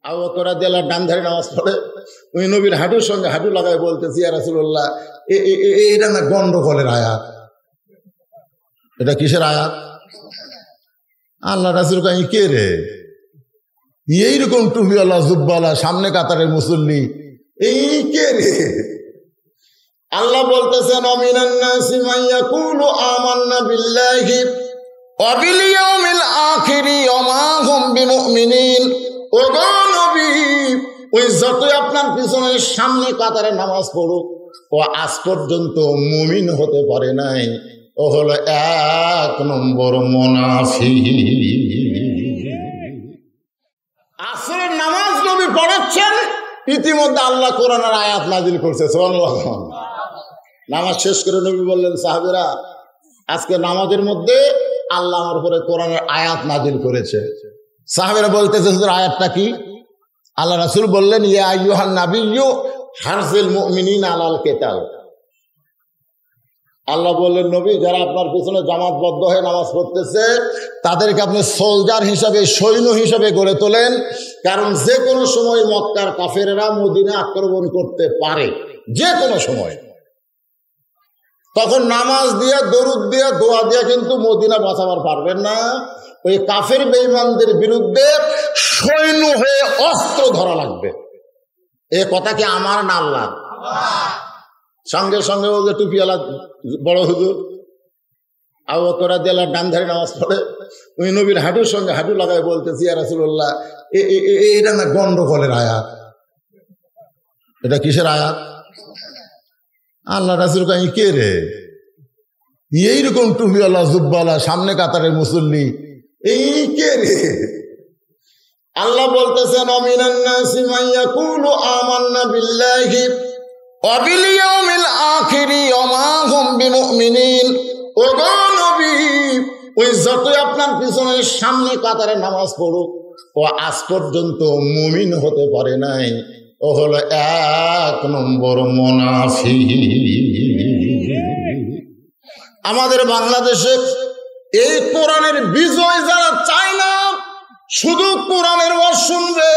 আবু বকর রাদিয়াল্লাহু ডান ধারে নামাজ পড়ে, ওই নবীর হাঁটুর সঙ্গে হাঁটু লাগায় বলতেছি, ইয়া রাসূলুল্লাহ, এটা না গন্ডগোলের আয়াত। এটা কিসের আয়াত? আল্লাহ রাসূল কই, কে রে এইরকম টুপিওয়ালা জুব্বাওয়ালা সামনে কাতারের মুসল্লি, এই কে রে? আল্লাহ বলতেছেন, অমিনান নাসি মান ইয়াকুলু আমান্না বিল্লাহি ওয়া বিল ইয়াউমিল আখিরি ওয়া মা হুম বিমুমিনিন। ও গো নবী, ওই যতই আপনার পিছনে সামনে কাতারে নামাজ পড়ুক, ও আজ পর্যন্ত মুমিন হতে পারে নাই, ও হলো 1 নম্বর মুনাফিক। আসরের নামাজ নবী পড়াচ্ছেন, ইতিমধ্যে আল্লাহ কোরআনের আয়াত নাজিল করছে। সুবহানাল্লাহ। নামাজ শেষ করে নবী বললেন, সাহাবীরা, আজকে নামাজের মধ্যে আল্লাহ আমার উপরে কোরআনের আয়াত নাজিল করেছে। সাহাবীরা বলতেছে, হুজুর আয়াতটা কি? আল্লাহ রাসূল বললেন, ইয়া আইয়ুহান নাবিয়্যু হারজিল মুমিনিনা আলাল কিতাল। আল্লাহ বললেন, নবী, যারা আপনার পিছনে জামাতবদ্ধ হয়ে নামাজ পড়তেছে তাদেরকে আপনি সোলজার হিসাবে, সৈন্য হিসাবে গড়ে তোলেন, কারণ যে কোনো সময় মক্কার কাফেরেরা মদিনা আক্রমণ করতে পারে, যে কোনো সময়। তখন নামাজ দিয়ে, দরুদ দিয়ে, দোয়া দিয়ে কিন্তু মদিনা বাঁচাবার পারবেন না। ওই কাফের বেঈমানদের বিরুদ্ধে সৈন্য হয়ে অস্ত্র ধরা লাগবে। এ কথা কি আমার না আল্লাহ? সঙ্গে সঙ্গে ও যে টুপিওয়ালা বড় হুজুর আবু বকর রাদিয়াল্লাহু ডান ধারে নামাজ পড়ে, ওই নবীর হাঁটুর সঙ্গে হাঁটু লাগায় বলতেছি, ইয়া রাসূলুল্লাহ, এটা না গন্ডগোলের আয়াত। এটা কিসের আয়াত? আল্লাহ রাসূল কই, কে রে এইরকম টুপিওয়ালা জুব্বাওয়ালা সামনে কাতারের মুসল্লি, এই কে রে? আল্লাহ বলতেছেন, অমিনান নাসি মান ইয়াকুলু আমান্না বিল্লাহি ওয়া বিল ইয়াউমিল আখিরি ওয়া মা হুম বিমুমিনিন। ও গো নবী, ওই যতই আপনার পিছনে সামনে কাতারে নামাজ পড়ুক, ও আজ পর্যন্ত মুমিন হতে পারে নাই, ও হলো 1 নম্বর মুনাফিক। আমাদের বাংলাদেশে এই কোরআনের বিজয় যারা চায় না, শুধু কোরআনের ওয়াজ শুনবে,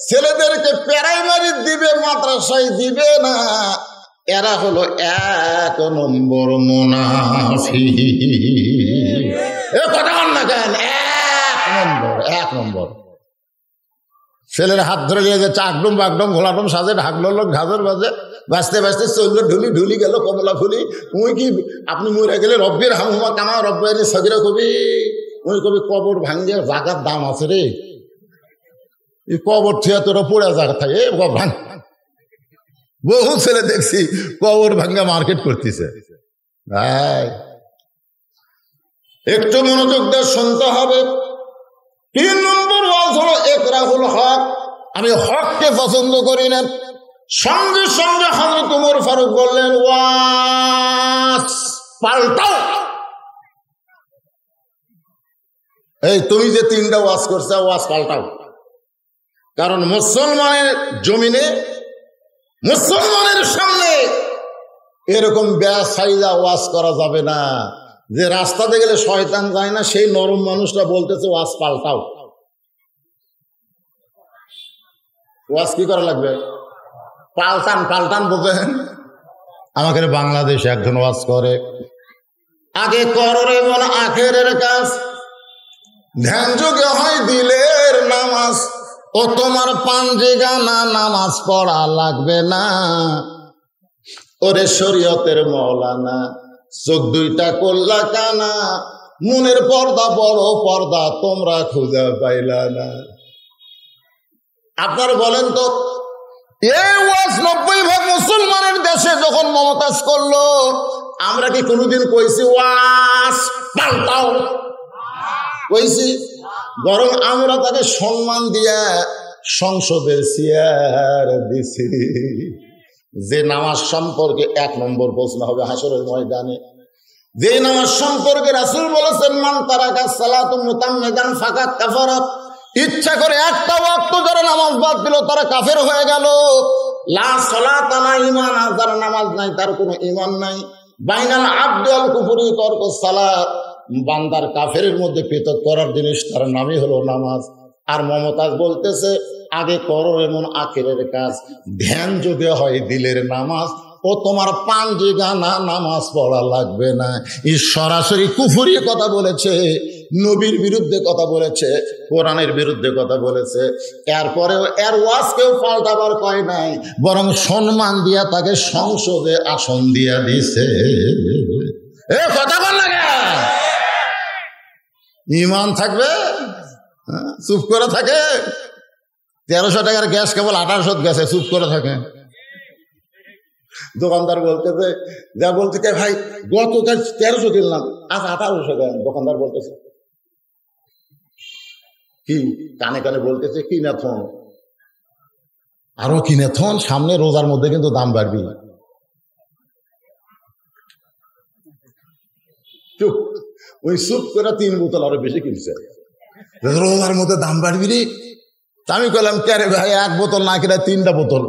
ছেলেদেরকে প্রাইমারি দিবে, মাদ্রাসায় দিবে না, এরা হলো 1 নম্বর মুনাফিক। এ কথা বল না কেন? 1 নম্বর। ছেলের হাত ধরে নিয়ে যে চাকডুম বাগডুম ঘোলাডুম সাজে, ঢাকলো লোক ঝাঁঝর বাজে, বাঁচতে বাঁচতে চললো ঢুলি গেল কমলা ফুলি। উই কি আপনি মরে গেলে রব্বির হামহুমা কামা রব্বানি সগীরা কবি, ওই কবি কবর ভাঙ্গে জাগার দাম আছে রে, এই কবর থিয়া তোরা পড়ে জায়গা থাকে। ভাঙ, বহু ছেলে দেখছি কবর ভাঙ্গা মার্কেট করতেছে। একটু মনোযোগ দিয়ে শুনতে হবে। 3 নম্বর ওয়াজ হলো ইকরাহুল হক। আমি হককে পছন্দ করি না। সঙ্গে সঙ্গে হযরত ওমর ফারুক বললেন, ওয়াজ পাল্টাও। এই তুমি যে 3টা ওয়াজ করছো, ওয়াজ পাল্টাও। কারণ মুসলমানের জমিনে, মুসলমানের সামনে এরকম বেসাইজা ওয়াজ করা যাবে না। যে রাস্তাতে গেলে শয়তান যায় না, সেই নরম মানুষটা বলতেছে ওয়াজ পাল্টাও। ওয়াজ কি করা লাগবে? পাল্টান। পাল্টান বোঝেন? আমাকে বাংলাদেশে একজন ওয়াজ করে, আগে কররে মন আখেরের কাজ, ধ্যান যোগে হয় দিলের নামাজ, ও তোমার পাঞ্জে গানা নামাজ পড়া লাগবে না। ওরে শরীয়তের মৌলানা, চোখ 2টা করলা কানা, মনের পর্দা বড় পর্দা তোমরা খুঁজে পাইলা না। আপনার বলেন তো, এই ওয়াজ 90% মুসলমানের দেশে যখন মমতাজ করলো, আমরা কি কোনোদিন কইছি ওয়াজ পাল্টাও? কইছি? বরং আমরা তাকে সম্মান দিয়া সংসদের চেয়ার দিছি। যে নামাজ সম্পর্কে 1 নম্বর প্রশ্ন হবে হাসরের ময়দানে, যে নামাজ সম্পর্কে রাসূল বলেছেন, মান তারাকা সালাতু মুতাম্মিদান ফাকাত কাফারা, ইচ্ছা করে একটা ওয়াক্ত যারা নামাজ বাদ দিল তারা কাফের হয়ে গেল। লা সালাতা লা ঈমান, যার নামাজ নাই তার কোনো ঈমান নাই। বাইনাল আবদি ওয়াল কুফরি তারকুস সালাত, বান্দার কাফেরের মধ্যে পৃথক করার জিনিস তার নামই হলো নামাজ। আর মমতাজ বলতেছে আগে করো এমন আখেরের কাজ, ধ্যান যদি হয় দিলের নামাজ, ও তোমার পাঞ্জি গানা নামাজ পড়া লাগবে না। এই সরাসরি কুফরি কথা বলেছে, নবীর বিরুদ্ধে কথা বলেছে, কোরআনের বিরুদ্ধে কথা বলেছে। এরপরেও এর ওয়াজ কেউ পাল্টাবার কয় নাই, বরং সম্মান দিয়া তাকে সংসদে আসন দিয়া দিছে। এ কথা বল না, ইমান থাকবে চুপ করে থাকে। 1300 টাকার গ্যাস কেবল 1800 গেছে, চুপ করে থাকে। দোকানদার বলতেছে, যা বলতে কে ভাই গতকাল 1300 কিনলাম, আজ 1800 দেন। দোকানদার বলতেছে কি, কানে কানে বলতেছে কিনে থন, আরো কিনে থন, সামনে রোজার মধ্যে কিন্তু দাম বাড়বি। চুপ, ওই চুপ করে 3 বোতল আরো বেশি কিনছে, রোজার মধ্যে দাম বাড়বি রে। আমি বললাম কে রে ভাই, 1 বোতল না কিনা 3টা বোতল।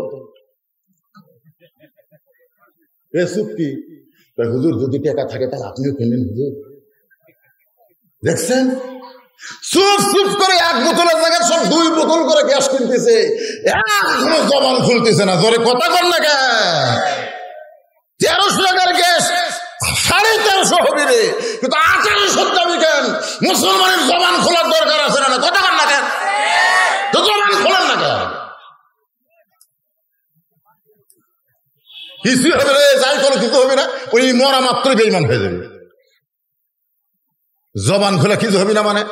চুক্তি হুজুর যদি টাকা থাকে তাহলে আপনিও কিনেন হুজুর। দেখছেন, চুপ চুপ করে 1 বোতলের জায়গায় সব 2 বোতল করে গ্যাস কিনতেছে, এখনো জবান খুলতেছে না। জোরে কথা বল না কে, 1300 টাকার গ্যাস 1350 হবে রে, কিন্তু 1800 দামি কেন? মুসলমানের জবান খোলার দরকার আছে না? কথা বল না কেন, তো জবান খোলেন না কেন? কিছু হবে রে, যাই করে কিছু হবে না, ওই মরা মাত্রই বেঈমান হয়ে যাবে। জবান খোলা কিছু হবে না মানে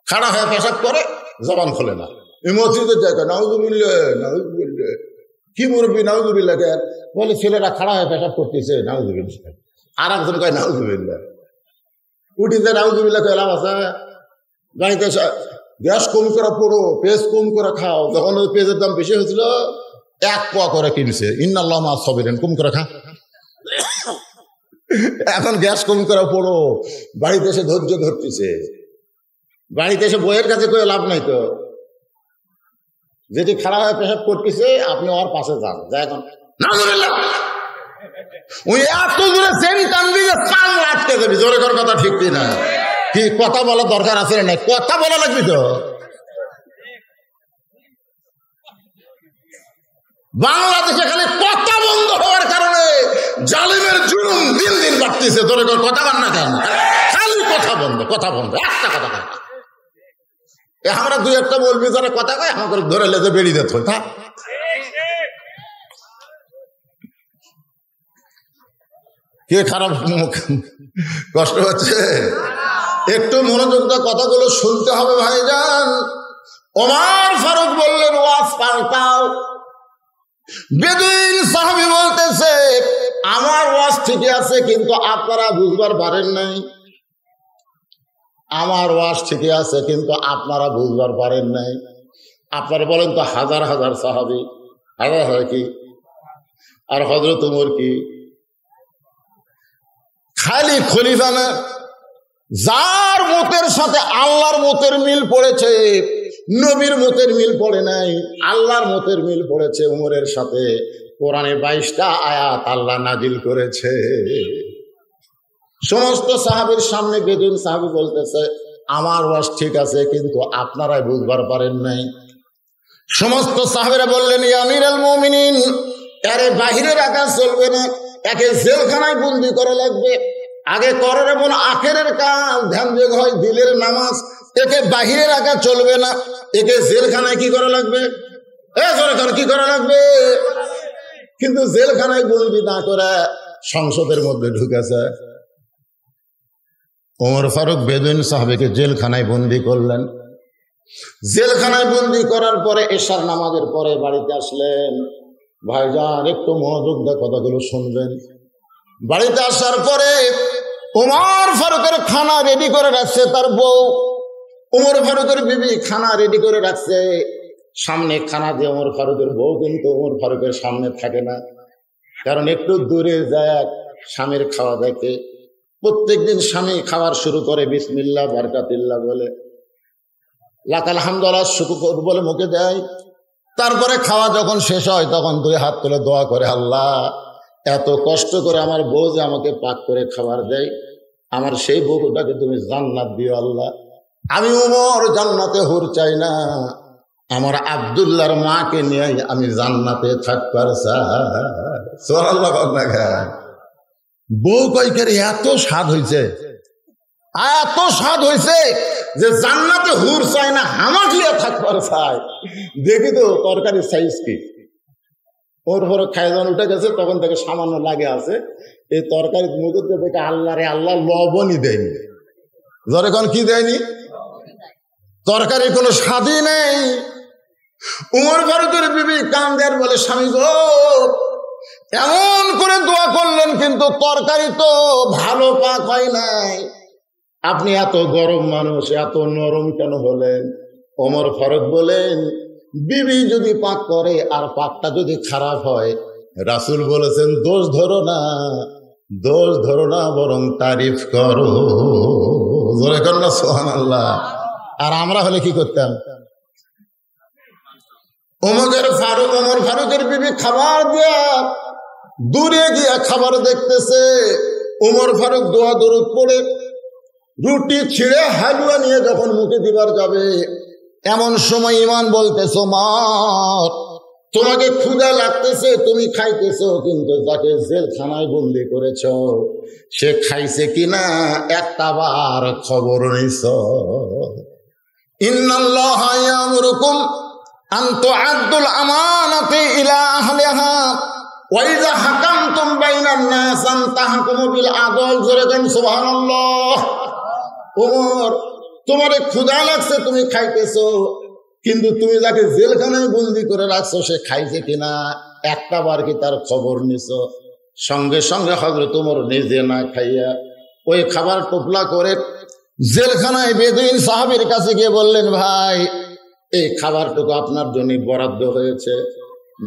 খাড়া হয়ে পেশাব করে, জবান খোলে না। এই মসজিদের জায়গা নাউজুবিল্লাহ নাউজুবিল্লাহ, কি মুরব্বি নাউজুবিল্লাহ কেন বলে? ছেলেরা খাড়া হয়ে পেশাব করতেছে, নাউজুবিল্লাহ। আর একজন কয় নাউজুবিল্লাহ, উঠিতে নাউজুবিল্লাহ কয় লাভ আছে? গাড়িতে গ্যাস কম করে পড়ো, পেঁয়াজ কম করে খাও। যখন ওই পেঁয়াজের দাম বেশি হয়েছিল 1 পোয়া করে কিনছে, ইন্নাল্লাহ মা সাবিরিন, কম করে খা। এখন গ্যাস কম করে পড়ো, বাড়িতে এসে ধৈর্য ধরতেছে। বাড়িতে এসে বইয়ের কাছে কয়ে লাভ নাই তো, যেটি খারাপ হয়ে পেশাব করতেছে আপনি ওর পাশে যান, যা এখন ওই এত দূরে সেন টানবি যে কান আটকে যাবি। জোরে কর কথা, ঠিক না? কি কথা বলার দরকার আছে না? কথা বলা লাগবে তো। বাংলাদেশে খালি কথা বন্ধ হওয়ার কারণে জালিমের জুলুম দিন দিন বাড়তেছে। জোরে কর কথা বল না কেন? খালি কথা বন্ধ, কথা বন্ধ, একটা কথা কয় না। আমরা 2-1টা বলবি যারা কথা কয়, আমাকে ধরে লেজে বেরিয়ে যেত। কে খারাপ কষ্ট হচ্ছে? একটু মনোযোগ দিয়ে কথাগুলো শুনতে হবে ভাইজান। ওমর ফারুক বললেন ওয়াজ পাল্টাও। বেদুইন সাহাবী বলতেছে আমার ওয়াজ ঠিকই আছে, কিন্তু আপনারা বুঝবার পারেন নাই। আমার ওয়াজ ঠিকই আছে, কিন্তু আপনারা বুঝবার পারেন নাই। আপনারা বলেন তো, হাজার হাজার সাহাবী, হাজার হাজার কি, আর হযরত ওমর কি খালি খলিফা না? যার মতের সাথে আল্লাহর মতের মিল পড়েছে, নবীর মতের মিল পড়ে নাই, আল্লাহর মতের মিল পড়েছে উমরের সাথে। কোরআনে 22টা আয়াত আল্লাহ নাজিল করেছে। সমস্ত সাহাবীর সামনে বেদুইন সাহাবী বলতেছে আমার ওয়াজ ঠিক আছে, কিন্তু আপনারাই বুঝবার পারেন নাই। সমস্ত সাহাবীরা বললেন ইয়া আমিরুল মুমিনিন, আরে বাহিরে রাখা চলবে না, একে জেলখানায় বন্দি করা লাগবে। আগে করার এমন আখেরের কাজ, ধ্যান যোগ হয় দিলের নামাজ, একে বাহিরে রাখা চলবে না, একে জেলখানায় কি করা লাগবে? কি করা লাগবে? কিন্তু জেলখানায় বন্দি না করে সংসদের মধ্যে ঢুকেছে। ওমর ফারুক বেদুইন সাহাবীকে জেলখানায় বন্দি করলেন। জেলখানায় বন্দি করার পরে এশার নামাজের পরে বাড়িতে আসলেন। ভাইজান একটু মনোযোগ দিয়ে কথাগুলো শুনবেন। বাড়িতে আসার পরে ওমর ফারুকের খানা রেডি করে রাখছে তার বউ। ওমর ফারুকের বিবি খানা রেডি করে রাখছে, সামনে খানা দিয়ে ওমর ফারুকের বউ কিন্তু ওমর ফারুকের সামনে থাকে না, কারণ একটু দূরে যায় স্বামীর খাওয়া দেখে। প্রত্যেকদিন স্বামী খাওয়ার শুরু করে বিসমিল্লাহ বারকাতিল্লাহ বলে, লাকাল হামদুলিল্লাহ শুকর বলে মুখে দেয়। তারপরে খাওয়া যখন শেষ হয় তখন 2 হাত তুলে দোয়া করে, আল্লাহ এত কষ্ট করে আমার বউ যে আমাকে পাক করে খাবার দেয়, আমার সেই বউটাকে তুমি জান্নাত দিও আল্লাহ। আমি উমর জান্নাতে হুর চাই না, আমার আব্দুল্লাহর মাকে নিয়ে আমি জান্নাতে থাকবার চাই। বউ কয়কের এত স্বাদ হয়েছে, এত স্বাদ হয়েছে যে জান্নাতে হুর চাই না, হামাকলিয়া থাকবার চাই। দেখি তো তরকারির সাইজ কি। ওর পরে খায়জান উঠে গেছে, তখন থেকে সামান্য লাগে আছে। এই তরকারি মুখে দেখে আল্লাহ রে আল্লাহ, লবণই দেয়নি। যখন কি দেয়নি, তরকারির কোনো স্বাদই নেই। উমর ফারুকের বিবি কান্দের বলে, স্বামী গো, এমন করে দোয়া করলেন কিন্তু তরকারি তো ভালো পাক হয় নাই, আপনি এত গরম মানুষ, এত নরম কেন হলেন? ওমর ফারুক বলেন, বিবি যদি পাক করে আর পাকটা যদি খারাপ হয়, রাসূল বলেছেন দোষ ধরো না, দোষ ধরো না, বরং তারিফ করো। জোরে কর না সুবহানাল্লাহ। আর আমরা হলে কি করতাম? ওমর ফারুকের বিবি খাবার দিয়া দূরে গিয়া খাবার দেখতেছে। ওমর ফারুক দোয়া দরুদ পড়ে রুটি ছিঁড়ে হালুয়া নিয়ে যখন মুখে দিবার যাবে, এমন সময় ইমান বলতেছো, মা তোমাকে ক্ষুধা লাগতেছে, তুমি খাইতেছো, কিন্তু যাকে জেলখানায় বন্দি করেছ সে খাইছে কিনা একটা বার খবর নিছ। ইন্নাল্লাহা ইয়ামুরুকুম আন তুআদ্দুল আমানাতি ইলা আহলিহা ওয়া ইযা হাকামতুম বাইনান নাস আন তাহকুমু বিল আদল। জোরে বলেন সুবহানাল্লাহ। ওমর, তোমারে ক্ষুধা লাগছে, তুমি খাইতেছো, কিন্তু তুমি যাকে জেলখানায় বন্দি করে রাখছো সে খাইছে কিনা একটা বার কি তার খবর নিছো? সঙ্গে সঙ্গে হযরত ওমর নিজে না খাইয়া ওই খাবার টোপলা করে জেলখানায় বেদুইন সাহাবীর কাছে গিয়ে বললেন, ভাই এই খাবারটুকু আপনার জন্য বরাদ্দ হয়েছে।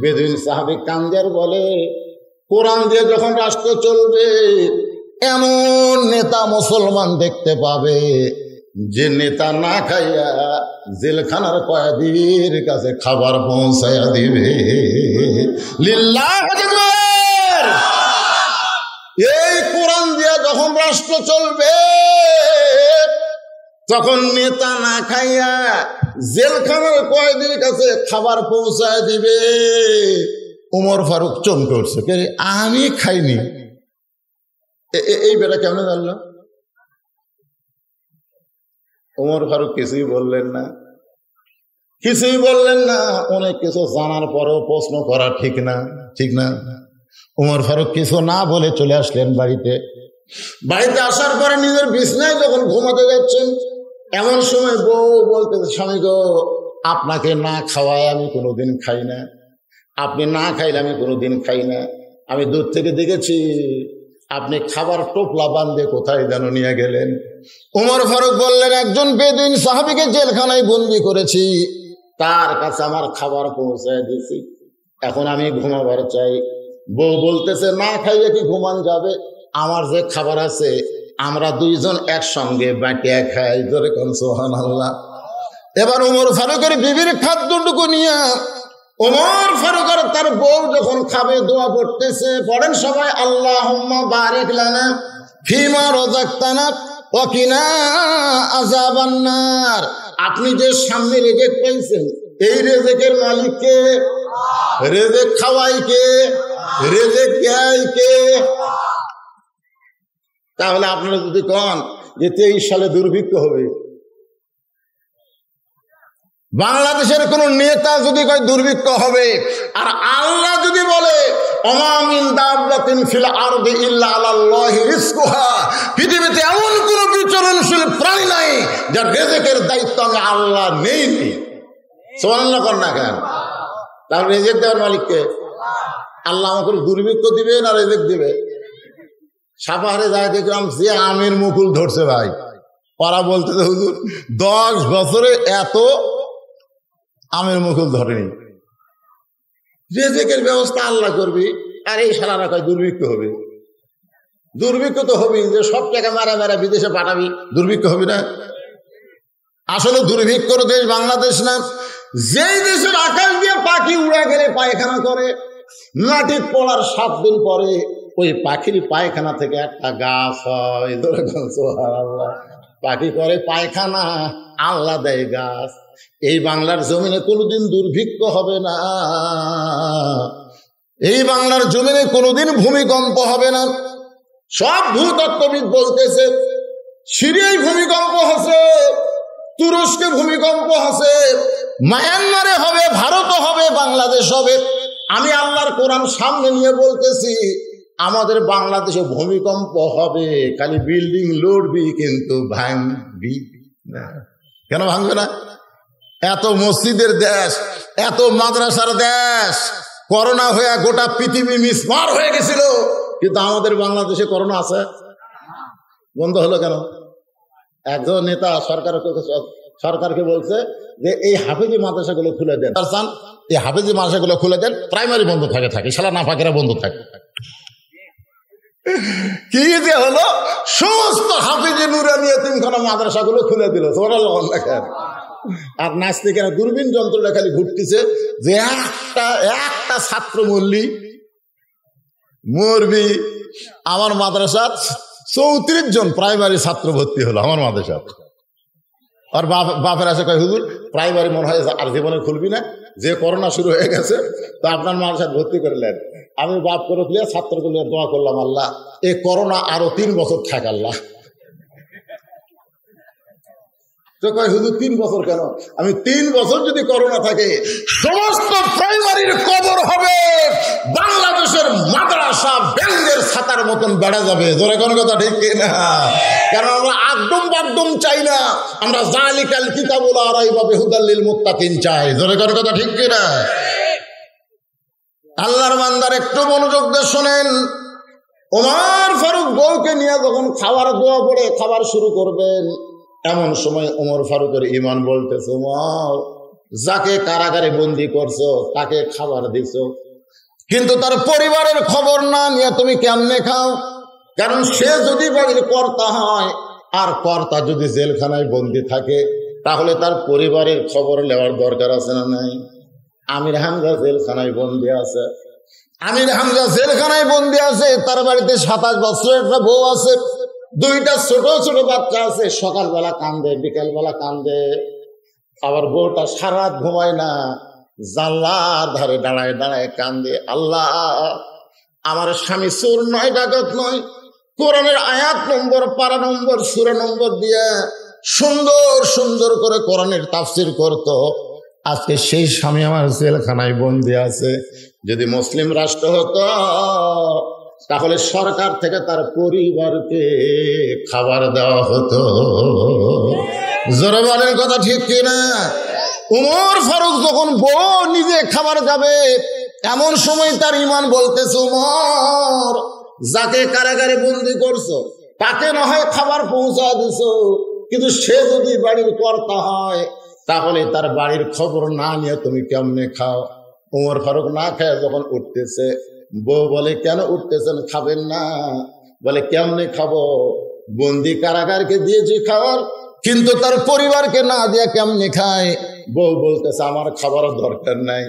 বেদুইন সাহাবী কান্দার বলে, কোরআন দিয়ে যখন রাষ্ট্র চলবে, এমন নেতা মুসলমান দেখতে পাবে যে নেতা না খাইয়া জেলখানার কয়েদির কাছে খাবার পৌঁছাইয়া দিবে। লিল্লাহ আকবার। এই কোরআন দিয়া যখন রাষ্ট্র চলবে, তখন নেতা না খাইয়া জেলখানার কয়েদির কাছে খাবার পৌঁছায় দিবে। উমর ফারুক চমকে উঠছে, আমি খাইনি। এই বেটা কেমন জানলো? উমর ফারুক কিছুই বললেন না, কিছুই বললেন না। অনেক কিছু জানার পরেও প্রশ্ন করা ঠিক না, ঠিক না। উমর ফারুক কিছু না বলে চলে আসলেন বাড়িতে। বাড়িতে আসার পরে নিজের বিছনায় যখন ঘুমাতে যাচ্ছেন, এমন সময় বউ বলতেছে, স্বামী গো, আপনাকে না খাওয়ায় আমি কোনোদিন খাই না, আপনি না খাইলে আমি কোনোদিন খাই না। আমি দূর থেকে দেখেছি আপনি খাবার টোপলা বান্ধে কোথায় যেন নিয়ে গেলেন। উমর ফারুক বললেন, একজন বেদুইন সাহাবীকে জেলখানায় বন্দি করেছি, তার কাছে আমার খাবার পৌঁছায় দিয়েছি, এখন আমি ঘুমাবার চাই। বউ বলতেছে, না খাইয়ে কি ঘুমান যাবে? আমার যে খাবার আছে আমরা দুইজন একসঙ্গে বাটিয়া খাই। জোরে কোন সুবহানাল্লাহ। এবার উমর ফারুকের বিবির খাদ্যটুকু নিয়ে উমর ফারুক আর তার বউ যখন খাবে, দোয়া পড়তেছে। পড়েন সবাই, আল্লাহুম্মা বারিক লানা ফিমা রাযাকতানা ওয়া কিনা আযাবান নার। আপনি যে সামনে রেজেক পাইছেন, এই রেজেকের মালিক কে? রেজেক খাওয়াই কে? রেজেক দেয় কে? তাহলে আপনারা যদি কন যে 23 সালে দুর্ভিক্ষ হবে, বাংলাদেশের কোন নেতা যদি কয় দুর্ভিক্ষ হবে, আর আল্লাহ যদি বলে ওমা মিন দাব্বাতিন ফিল আরদি ইল্লা আলাল্লাহি রিজকুহা, পৃথিবীতে এমন কোন বিচরণশীল প্রাণী নাই যার রিজকের দায়িত্ব আমি আল্লাহ নেই। সুবহানাল্লাহ কর না কেন? তাহলে রিজক দেওয়ার মালিক কে? আল্লাহ আমাকে দুর্ভিক্ষ দিবে না রিজক দিবে? সাপাহারে যায় দেখলাম যে আমের মুকুল ধরছে ভাই, ওরা বলতে হুজুর 10 বছরে এত আমের মুকুল ধরেনি। রিজেকের ব্যবস্থা আল্লাহ করবি, আর এই সালারা কয় দুর্ভিক্ষ হবে। দুর্ভিক্ষ তো হবি, যে সব টাকা মারা মারা বিদেশে পাঠাবি, দুর্ভিক্ষ হবি না? আসলে দুর্ভিক্ষর দেশ বাংলাদেশ না। যেই দেশের আকাশ দিয়ে পাখি উড়া গেলে পায়খানা করে, মাটি পড়ার 7 দিন পরে ওই পাখির পায়খানা থেকে একটা গাছ হয়। সুবহানাল্লাহ। পাখি করে পায়খানা, আল্লাহ দেয় গাছ। এই বাংলার জমিনে কোনোদিন দুর্ভিক্ষ হবে না, এই বাংলার জমিনে কোনোদিন ভূমিকম্প হবে না। সব ভূতত্ত্ববিদ বলতেছে সিরিয়ায় ভূমিকম্প হচ্ছে, তুরস্কে ভূমিকম্প হচ্ছে, মায়ানমারে হবে, ভারতও হবে, বাংলাদেশ হবে। আমি আল্লাহর কোরআন সামনে নিয়ে বলতেছি আমাদের বাংলাদেশে ভূমিকম্প হবে, খালি বিল্ডিং লড়বি কিন্তু ভাঙবি না। কেন ভাঙবে না? এত মসজিদের দেশ, এত মাদ্রাসার দেশ, করোনা হয়ে গোটা পৃথিবী মিসমার হয়ে গেছিল, কিন্তু আমাদের বাংলাদেশে করোনা আছে? বন্ধ হলো কেন? একজন নেতা সরকারকে বলছে যে এই হাফেজি মাদ্রাসাগুলো খুলে দেন, এই হাফেজি মাদ্রাসাগুলো খুলে দেন, প্রাইমারি বন্ধ থাকে, শালা নাফাকেরা বন্ধ থাকে। কি যে হলো, সমস্ত হাফেজি নুরানি এতিমখানা মাদ্রাসাগুলো খুলে দিল। আর নাস্তিকেরা দূরবীন যন্ত্রটা খালি ঘুরতেছে যে একটা ছাত্র মরবি। আমার মাদ্রাসা 34 জন প্রাইমারি ছাত্র ভর্তি হলো আমার মাদ্রাসা। আর বাপের আছে কয় হুজুর প্রাইমারি মনে হয় আর জীবনে খুলবি না, যে করোনা শুরু হয়ে গেছে তো আপনার মাদ্রাসা ভর্তি করলেন। আমি বাপ করে দিয়ে ছাত্রগুলো দোয়া করলাম, আল্লাহ এই করোনা আরো 3 বছর থাক আল্লাহ। তো কয় হুজুর 3 বছর কেন? আমি 3 বছর যদি করোনা থাকে সমস্ত প্রাইমারির কবর হবে, বাংলাদেশের মাদ্রাসা ব্যাঙ্গের ছাতার মতন বেড়া যাবে। জোরে কোন কথা ঠিক না? কারণ আমরা আগডুম বাগডুম চাই না, আমরা জালিকাল কিতাবুল লা রাইবা ফিহি হুদাল লিল মুত্তাকিন চাই। জোরে কোন কথা ঠিক না? আল্লাহর বান্দার একটু মনোযোগ দিয়ে শোনেন। ওমর ফারুক বউকে নিয়ে যখন খাবার দোয়া পড়ে খাবার শুরু করবেন, এমন সময় ওমর ফারুকের ঈমান বলতেছে, ওমর যাকে কারাগারে বন্দি করছো তাকে খাবার দিছো, কিন্তু তার পরিবারের খবর না নিয়ে তুমি কেমনে খাও? কারণ সে যদি বাড়ির কর্তা হয় আর কর্তা যদি জেলখানায় বন্দি থাকে তাহলে তার পরিবারের খবর নেওয়ার দরকার আছে না নাই? আমির হামজা জেলখানায় বন্দি আছে, আমির হামজা জেলখানায় বন্দি আছে, তার বাড়িতে 27 বছরের একটা বউ আছে, 2টা ছোট ছোট বাচ্চা আছে। সকালবেলা কান্দে, বিকেলবেলা কান্দে, আবার বউটা সারা রাত ঘুমায় না, জানলার ধারে দাঁড়ায় দাঁড়ায় কান্দে, আল্লাহ আমার স্বামী চোর নয়, ডাকাত নয়। কোরআনের আয়াত নম্বর, পারা নম্বর, সূরা নম্বর দিয়ে সুন্দর সুন্দর করে কোরআনের তাফসীর করত। আজকে সেই স্বামী আমার জেলখানায় বন্দি আছে। যদি মুসলিম রাষ্ট্র হতো তাহলে সরকার থেকে তার পরিবারকে খাবার দেওয়া হতো। জোরে বলেন কথা ঠিক কিনা? ওমর ফারুক যখন বউ নিজে খাবার যাবে এমন সময় তার ঈমান বলতেছে, ওমর যাকে কারাগারে বন্দি করছো তাকে না হয় খাবার পৌঁছা দিছো, কিন্তু সে যদি বাড়ির কর্তা হয় তাহলে তার বাড়ির খবর না নিয়ে তুমি কেমনে খাও? ওমর ফারুক না খায় যখন উঠতেছে, বউ বলে, কেন উঠতেছেন, খাবেন না? বলে, কেমনে খাবো? বন্দি কারাগারকে দিয়েছি খাবার, কিন্তু তার পরিবারকে না দিয়ে কেমনে খায়? বউ বলতেছে, আমার খাবারের দরকার নাই,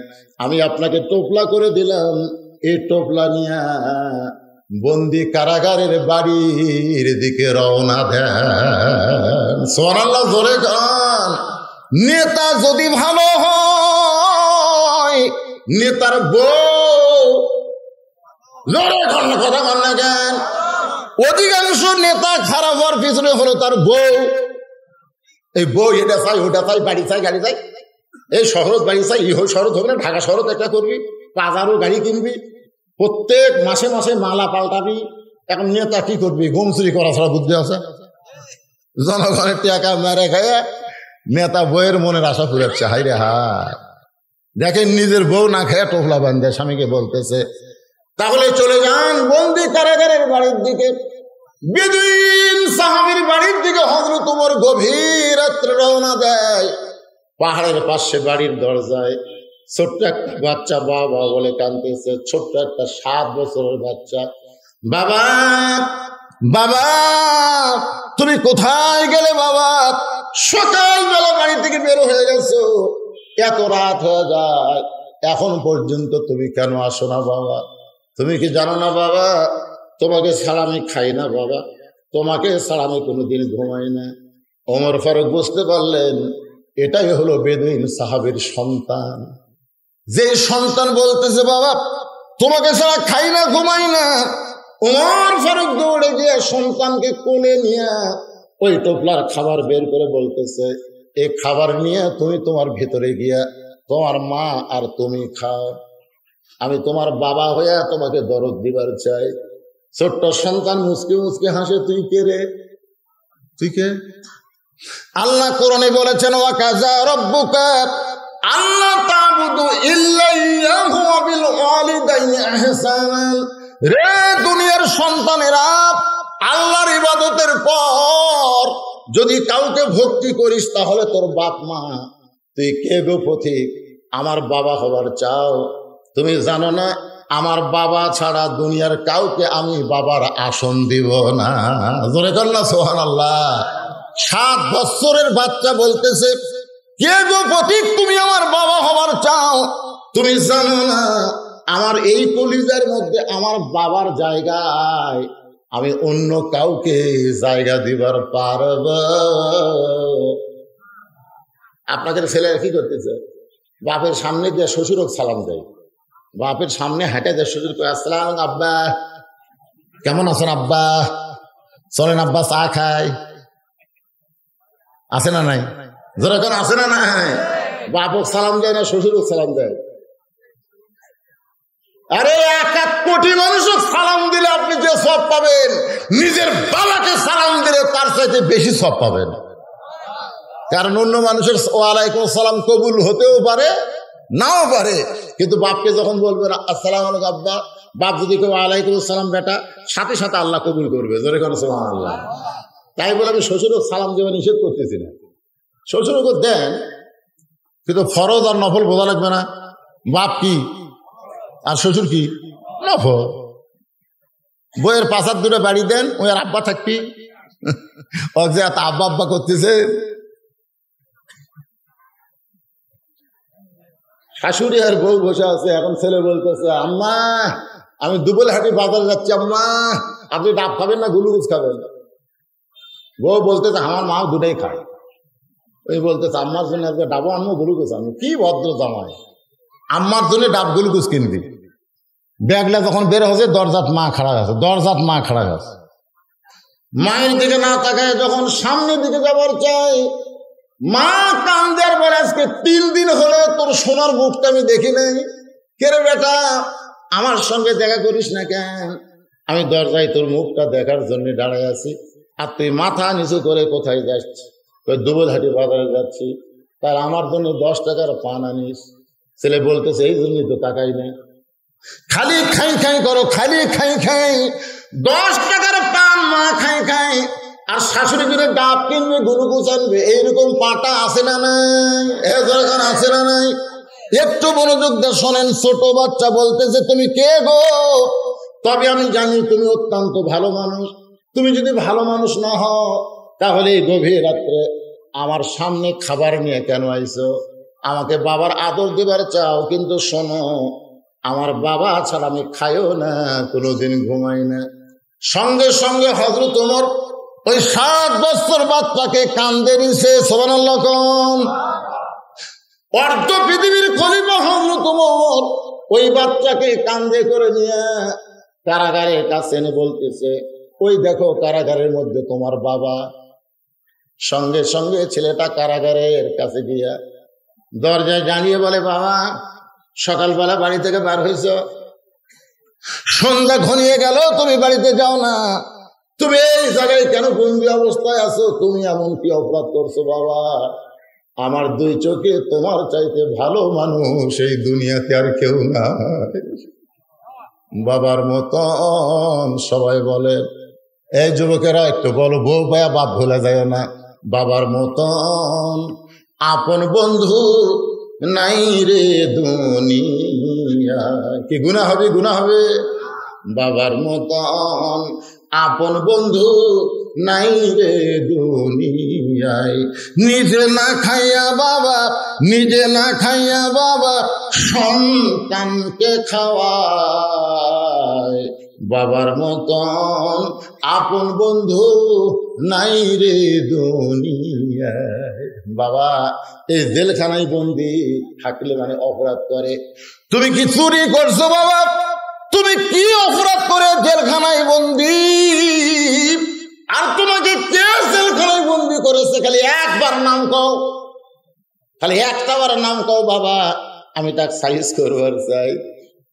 আমি আপনাকে টোপলা করে দিলাম, এই টোপলা নিয়ে বন্দি কারাগারের বাড়ির দিকে রওনা দেন। সুবহানাল্লাহ, জোরে গান। নেতা যদি ভালো হয়, নেতার বউ, জোরে গান, কথা বল না কেন? অধিকাংশ নেতা খারাপ হওয়ার পিছনে হলো তার বউ। এই বউ এটা চাই, ওটা চাই, বাড়ি চাই, গাড়ি চাই, এই শহরত বাড়ি চাই, এই শহরত হবে না, ঢাকা শহরত একটা করবি, 5,000 গাড়ি কিনবি, প্রত্যেক মাসে মাসে মালা পাল্টাবি। এখন নেতা কি করবি? ঘুম চুরি করা ছাড়া বুদ্ধি আছে? জনগণের টাকা মেরে খায় নেতা বইয়ের মনের আশা পুরাচ্ছে। হাই রে হায়, দেখেন নিজের বউ না খেয়ে টোপলা বান্ধে স্বামীকে বলতেছে। তাহলে চলে যান বন্দি কারাগারের বাড়ির দিকে। বেদুইন সাহাবীর বাড়ির দিকে হযরত ওমর গভীর রাত্রে রওনা দেয়। পাহাড়ের পাশে বাড়ির দরজায় ছোট্ট একটা বাচ্চা বাবা বলে কাঁদতেছে, ছোট্ট একটা 7 বছরের বাচ্চা। বাবা, বাবা তুমি কোথায় গেলে বাবা? সকালবেলা বাড়ি থেকে বের হয়ে গেছো, এত রাত হয়ে যায়, এখন পর্যন্ত তুমি কেন আসো না বাবা? তুমি কি জানো না বাবা, তোমাকে ছাড়া আমি খাই না বাবা, তোমাকে ছাড়া আমি কোনোদিন ঘুমাই না, ওমর ফারুক বুঝতে পারলেন এটাই হলো বেদুইন সাহাবের সন্তান। যে সন্তান বলতেছে বাবা তোমাকে ছাড়া খাই না ঘুমাই না, ওমর ফারুক দৌড়ে গিয়ে সন্তানকে কোলে নিয়ে ওই টোপলার খাবার বের করে বলতেছে এই খাবার নিয়ে তুমি তোমার ভেতরে গিয়া তোমার মা আর তুমি খাও, আমি তোমার বাবা হইয়া তোমাকে দরদ দিবার চাই। ছোট্ট সন্তান মুসকে মুসকে হাসে, তুই কে রে, তুই কে? আল্লাহ কোরআনে বলেছেন ওয়াকাযা রাব্বুকা আল্লা তা'বুদু ইল্লা ইয়াহু ওয়া বিল ওয়ালিদাইনি ইহসানান। রে দুনিয়ার সন্তানেরা, আল্লাহর ইবাদতের পর যদি কাউকে ভক্তি করিস তাহলে তোর বাপ মা, তুই কে গো পথিক, আমার বাবা হবার চাও? তুমি জানো না আমার বাবা ছাড়া দুনিয়ার কাউকে আমি বাবার আসন দিব না। জোরে কর না সুবহানাল্লাহ। 7 বছরের বাচ্চা বলতেছে কে গো পথিক তুমি আমার বাবা হবার চাও? তুমি জানো না আমার এই কলিজার মধ্যে আমার বাবার জায়গায় আমি অন্য কাউকে জায়গা দিবার পারব? আপনাদের ছেলেরা কি করতেছে? বাপের সামনে দিয়ে শ্বশুরক সালাম দেয়, বাপের সামনে হাঁটে দেয়, শ্বশুর করে আসসালাম আব্বা, কেমন আছেন আব্বা, চলেন আব্বা চা খাই, আছে না নাই? যেরকম আছে না নাই? বাপক সালাম দেয় না, শ্বশুরক সালাম দেয়। আরে 1 কোটি মানুষক সালাম দিলে আপনি যে সব পাবেন, নিজের বাবাকে সালাম দিলে তার চাইতে বেশি সব পাবেন। কারণ অন্য মানুষের ওয়ালাইকুম আসসালাম কবুল হতেও পারে নাও পারে, কিন্তু বাপকে যখন বলবে আসসালাম আলাইকুম আব্বা, বাপ যদি কেউ ওয়ালাইকুম আসসালাম বেটা, সাথে সাথে আল্লাহ কবুল করবে। জোরে করে সুবহানাল্লাহ। তাই বলে আমি শ্বশুরও সালাম দেওয়া নিষেধ করতেছি না, শ্বশুরকে দেন, কিন্তু ফরজ আর নফল বোঝা লাগবে না। বাপ কি আর শ্বশুর কি নফল। বইয়ের 5 2 বাড়ি দেন, ওই আর আব্বা থাকবি, ও যে এত আব্বা আব্বা করতেছে। শাশুড়ি আর বউ বসে আছে, এখন ছেলে বলতেছে আম্মা আমি দুবলহাটি বাজারে যাচ্ছি, আম্মা আপনি ডাব খাবেন না গ্লুকোজ খাবেন? বউ বলতেছে আমার মা দুটাই খায়। ওই বলতেছে আম্মার জন্য আজকে ডাবও আনবো গ্লুকোজ আনবো। কি ভদ্র জামাই, আম্মার জন্য ডাব গ্লুকোজ কিনবি। ব্যাগলা যখন বের হচ্ছে দরজাত মা খাড়া গেছে, দরজাত মা খাড়া গেছে, মায়ের দিকে না তাকায় যখন সামনের দিকে যাবার চাই, মা কান্দে আর বলে আজকে 3 দিন হলে তোর সোনার মুখটা আমি দেখি নাই। কে রে বেটা, আমার সঙ্গে দেখা করিস না কেন? আমি দরজায় তোর মুখটা দেখার জন্য দাঁড়ায় আছি, আর তুই মাথা নিচু করে কোথায় যাচ্ছি? দুবলহাটি বাজারে যাচ্ছি। তার আমার জন্য 10 টাকার পান আনিস। ছেলে বলতেছে এই জন্যই তো তাকাই না, খালি খাই খাই করো, খালি খাই খাই। 10 টাকার পান মা খাই খাই, আর শাশুড়ি করে ডাব কিনবে গ্লুকোজ আনবে। এইরকম পাটা আছে না নাই? এখন আছে না নাই? একটু মনোযোগ দিয়ে শোনেন। ছোট বাচ্চা বলতেছে তুমি কে গো? তবে আমি জানি তুমি অত্যন্ত ভালো মানুষ। তুমি যদি ভালো মানুষ না হও তাহলে এই গভীর রাত্রে আমার সামনে খাবার নিয়ে কেন আইছো? আমাকে বাবার আদর দেবার চাও, কিন্তু শোনো আমার বাবা ছাড়া আমি খাইও না, কোনোদিন ঘুমাই না। সঙ্গে সঙ্গে হযরত ওমর ওই 7 বছর বাচ্চাকে কান্দে নিছে। সুবহানাল্লাহ কোন অর্ধ পৃথিবীর খলিফা হযরত ওমর ওই বাচ্চাকে কান্দে করে নিয়ে কারাগারের কাছে এনে বলতেছে ওই দেখো কারাগারের মধ্যে তোমার বাবা। সঙ্গে সঙ্গে ছেলেটা কারাগারের কাছে গিয়া দরজায় দাঁড়িয়ে বলে বাবা সকালবেলা বাড়ি থেকে বার হয়েছ, সন্ধ্যা ঘনিয়ে গেল, তুমি বাড়িতে যাও না, তুমি এই জায়গায় কেন বন্দি অবস্থায় আছো? তুমি এমন কি অপরাধ করছো বাবা? আমার 2 চোখে তোমার চাইতে ভালো মানুষ এই দুনিয়াতে আর কেউ না। বাবার মতন সবাই বলে, এই যুবকেরা একটু বলো বউ পায়া বাপ ভুলে যায় না। বাবার মতন আপন বন্ধু নাই রে দুনিয়া। কি গুনাহ হবে? গুনাহ হবে। বাবার মতন আপন বন্ধু নাই রে দুনিয়ায়। নিজে না খাইয়া বাবা, নিজে না খাইয়া বাবা সন্তানকে খাওয়ায়। বাবার মতন আপন বন্ধু নাই রে দুনিয়ায়। বাবা এই জেলখানায় বন্দি থাকলে মানে অপরাধ করে। তুমি কি চুরি করছো বাবা? তুমি কি অপরাধ করে জেলখানায় বন্দি? আর তোমাকে কে জেলখানায় বন্দি করেছে? খালি একবার নাম কও, খালি একটাবার নাম কও বাবা, আমি তাকে সাইজ করবার চাই।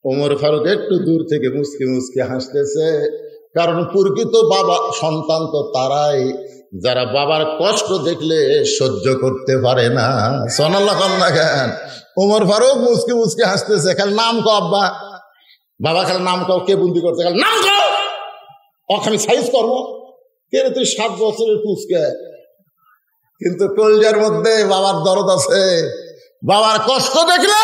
ওমর ফারুক একটু দূর থেকে মুসকি মুসকি হাসতেছে, কারণ প্রকৃত বাবা সন্তান তো তারাই যারা বাবার কষ্ট দেখলে সহ্য করতে পারে না। সুবহানাল্লাহ না কেন? ওমর ফারুক মুসকি মুসকি হাসতেছে, খালি নাম কও আব্বা, বাবা খালি নাম কও, কে বন্দি করছে, খালি নাম কও, ওকে আমি সাইজ করবো। কে রে তুই 7 বছরের পুচকে, কিন্তু কলজার মধ্যে বাবার দরদ আছে। বাবার কষ্ট দেখলে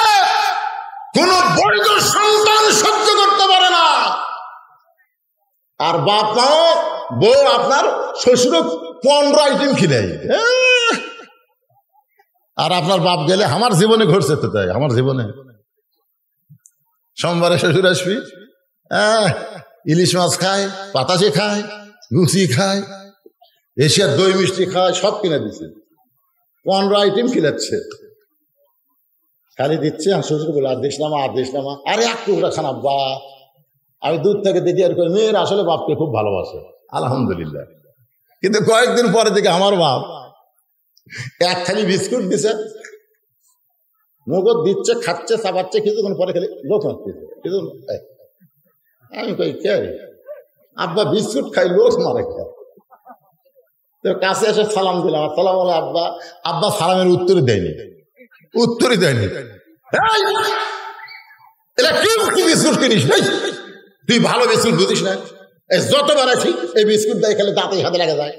কোন বৈধ সন্তান সহ্য করতে পারে না। আর বাপ মাও বউ আপনার শ্বশুর 15 আইটেম খিলাই, আর আপনার বাপ গেলে আমার জীবনে ঘটছে তো তাই। আমার জীবনে সোমবারে শ্বশুর আসবি, ইলিশ মাছ খায়, বাতাসে খায়, লুচি খায়, এশিয়ার দই মিষ্টি খায়, সব কিনে দিচ্ছে। 15 আইটেম খিলাচ্ছে, খালি দিচ্ছে। আর শ্বশুর বলে আর দিস না মা, আর দিস না মা, আরে এক টুকরা খান আব্বা। আমি দূর থেকে দেখি আর মেয়ের আসলে বাপকে খুব ভালোবাসে, আলহামদুলিল্লাহ। কিন্তু কয়েকদিন পরে দেখি আমার বাপ এক খালি বিস্কুট দিছে, মুগত দিচ্ছে, খাচ্ছে, চাপাচ্ছে, কিছুক্ষণ পরে খালি লোক মারতেছে। আমি কই কে আব্বা? বিস্কুট খাই, লোক মারে খায়। তো কাছে এসে সালাম দিলাম, সালাম বলে আব্বা। আব্বা সালামের উত্তরই দেয়নি, উত্তরই দেয়নি। কি বিস্কুট কিনিস? তুই ভালো বিস্কুট বুঝিস না? যতবার আছি এই বিস্কুট দেয়, খেলে দাঁতে হাতে লাগা যায়।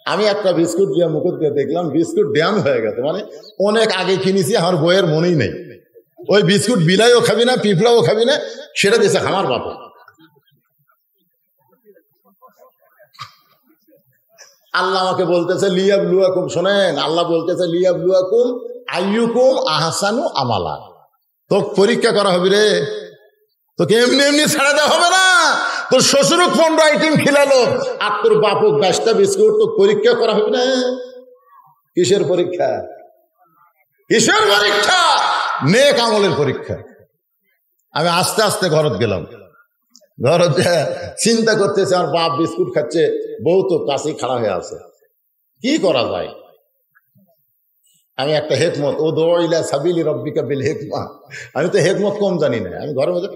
আমি একটা বিস্কুট দিয়ে মুকুট দিয়ে দেখলাম বিস্কুট ড্যাম হয়ে গেছে, মানে অনেক আগে কিনেছি, আমার বইয়ের মনেই নেই। ওই বিস্কুট বিলাইও খাবি না, পিঁপড়াও খাবি না, সেটা দিয়েছে আমার বাবা। আল্লাহ আমাকে বলতেছে লিয়াবলুয়াকুম, শোনেন, আল্লাহ বলতেছে লিয়াবলুয়াকুম আইয়ুকুম আহসানু আমালা। তো পরীক্ষা করা হবে রে, তোকে এমনি এমনি ছাড়া দেওয়া হবে না। তোর শ্বশুর 15 আইটেম খিলালো, আর তোর বাপক 10টা বিস্কুট, তো পরীক্ষা করা হবে না। কিসের পরীক্ষা? কিসের পরীক্ষা? নেক আমলের পরীক্ষা। আমি আস্তে আস্তে ঘরত গেলাম, ঘরত চিন্তা করতেছে, আমার বাপ বিস্কুট খাচ্ছে, বউ তো কাছেই খাড়া হয়ে আছে, কি করা যায়? আমি একটা হেকমত, ও দোইলা সাবিলি রব্বিকা বিল হিকমা, আমি তো হেকমত কম জানি না। আমি ঘরের মধ্যে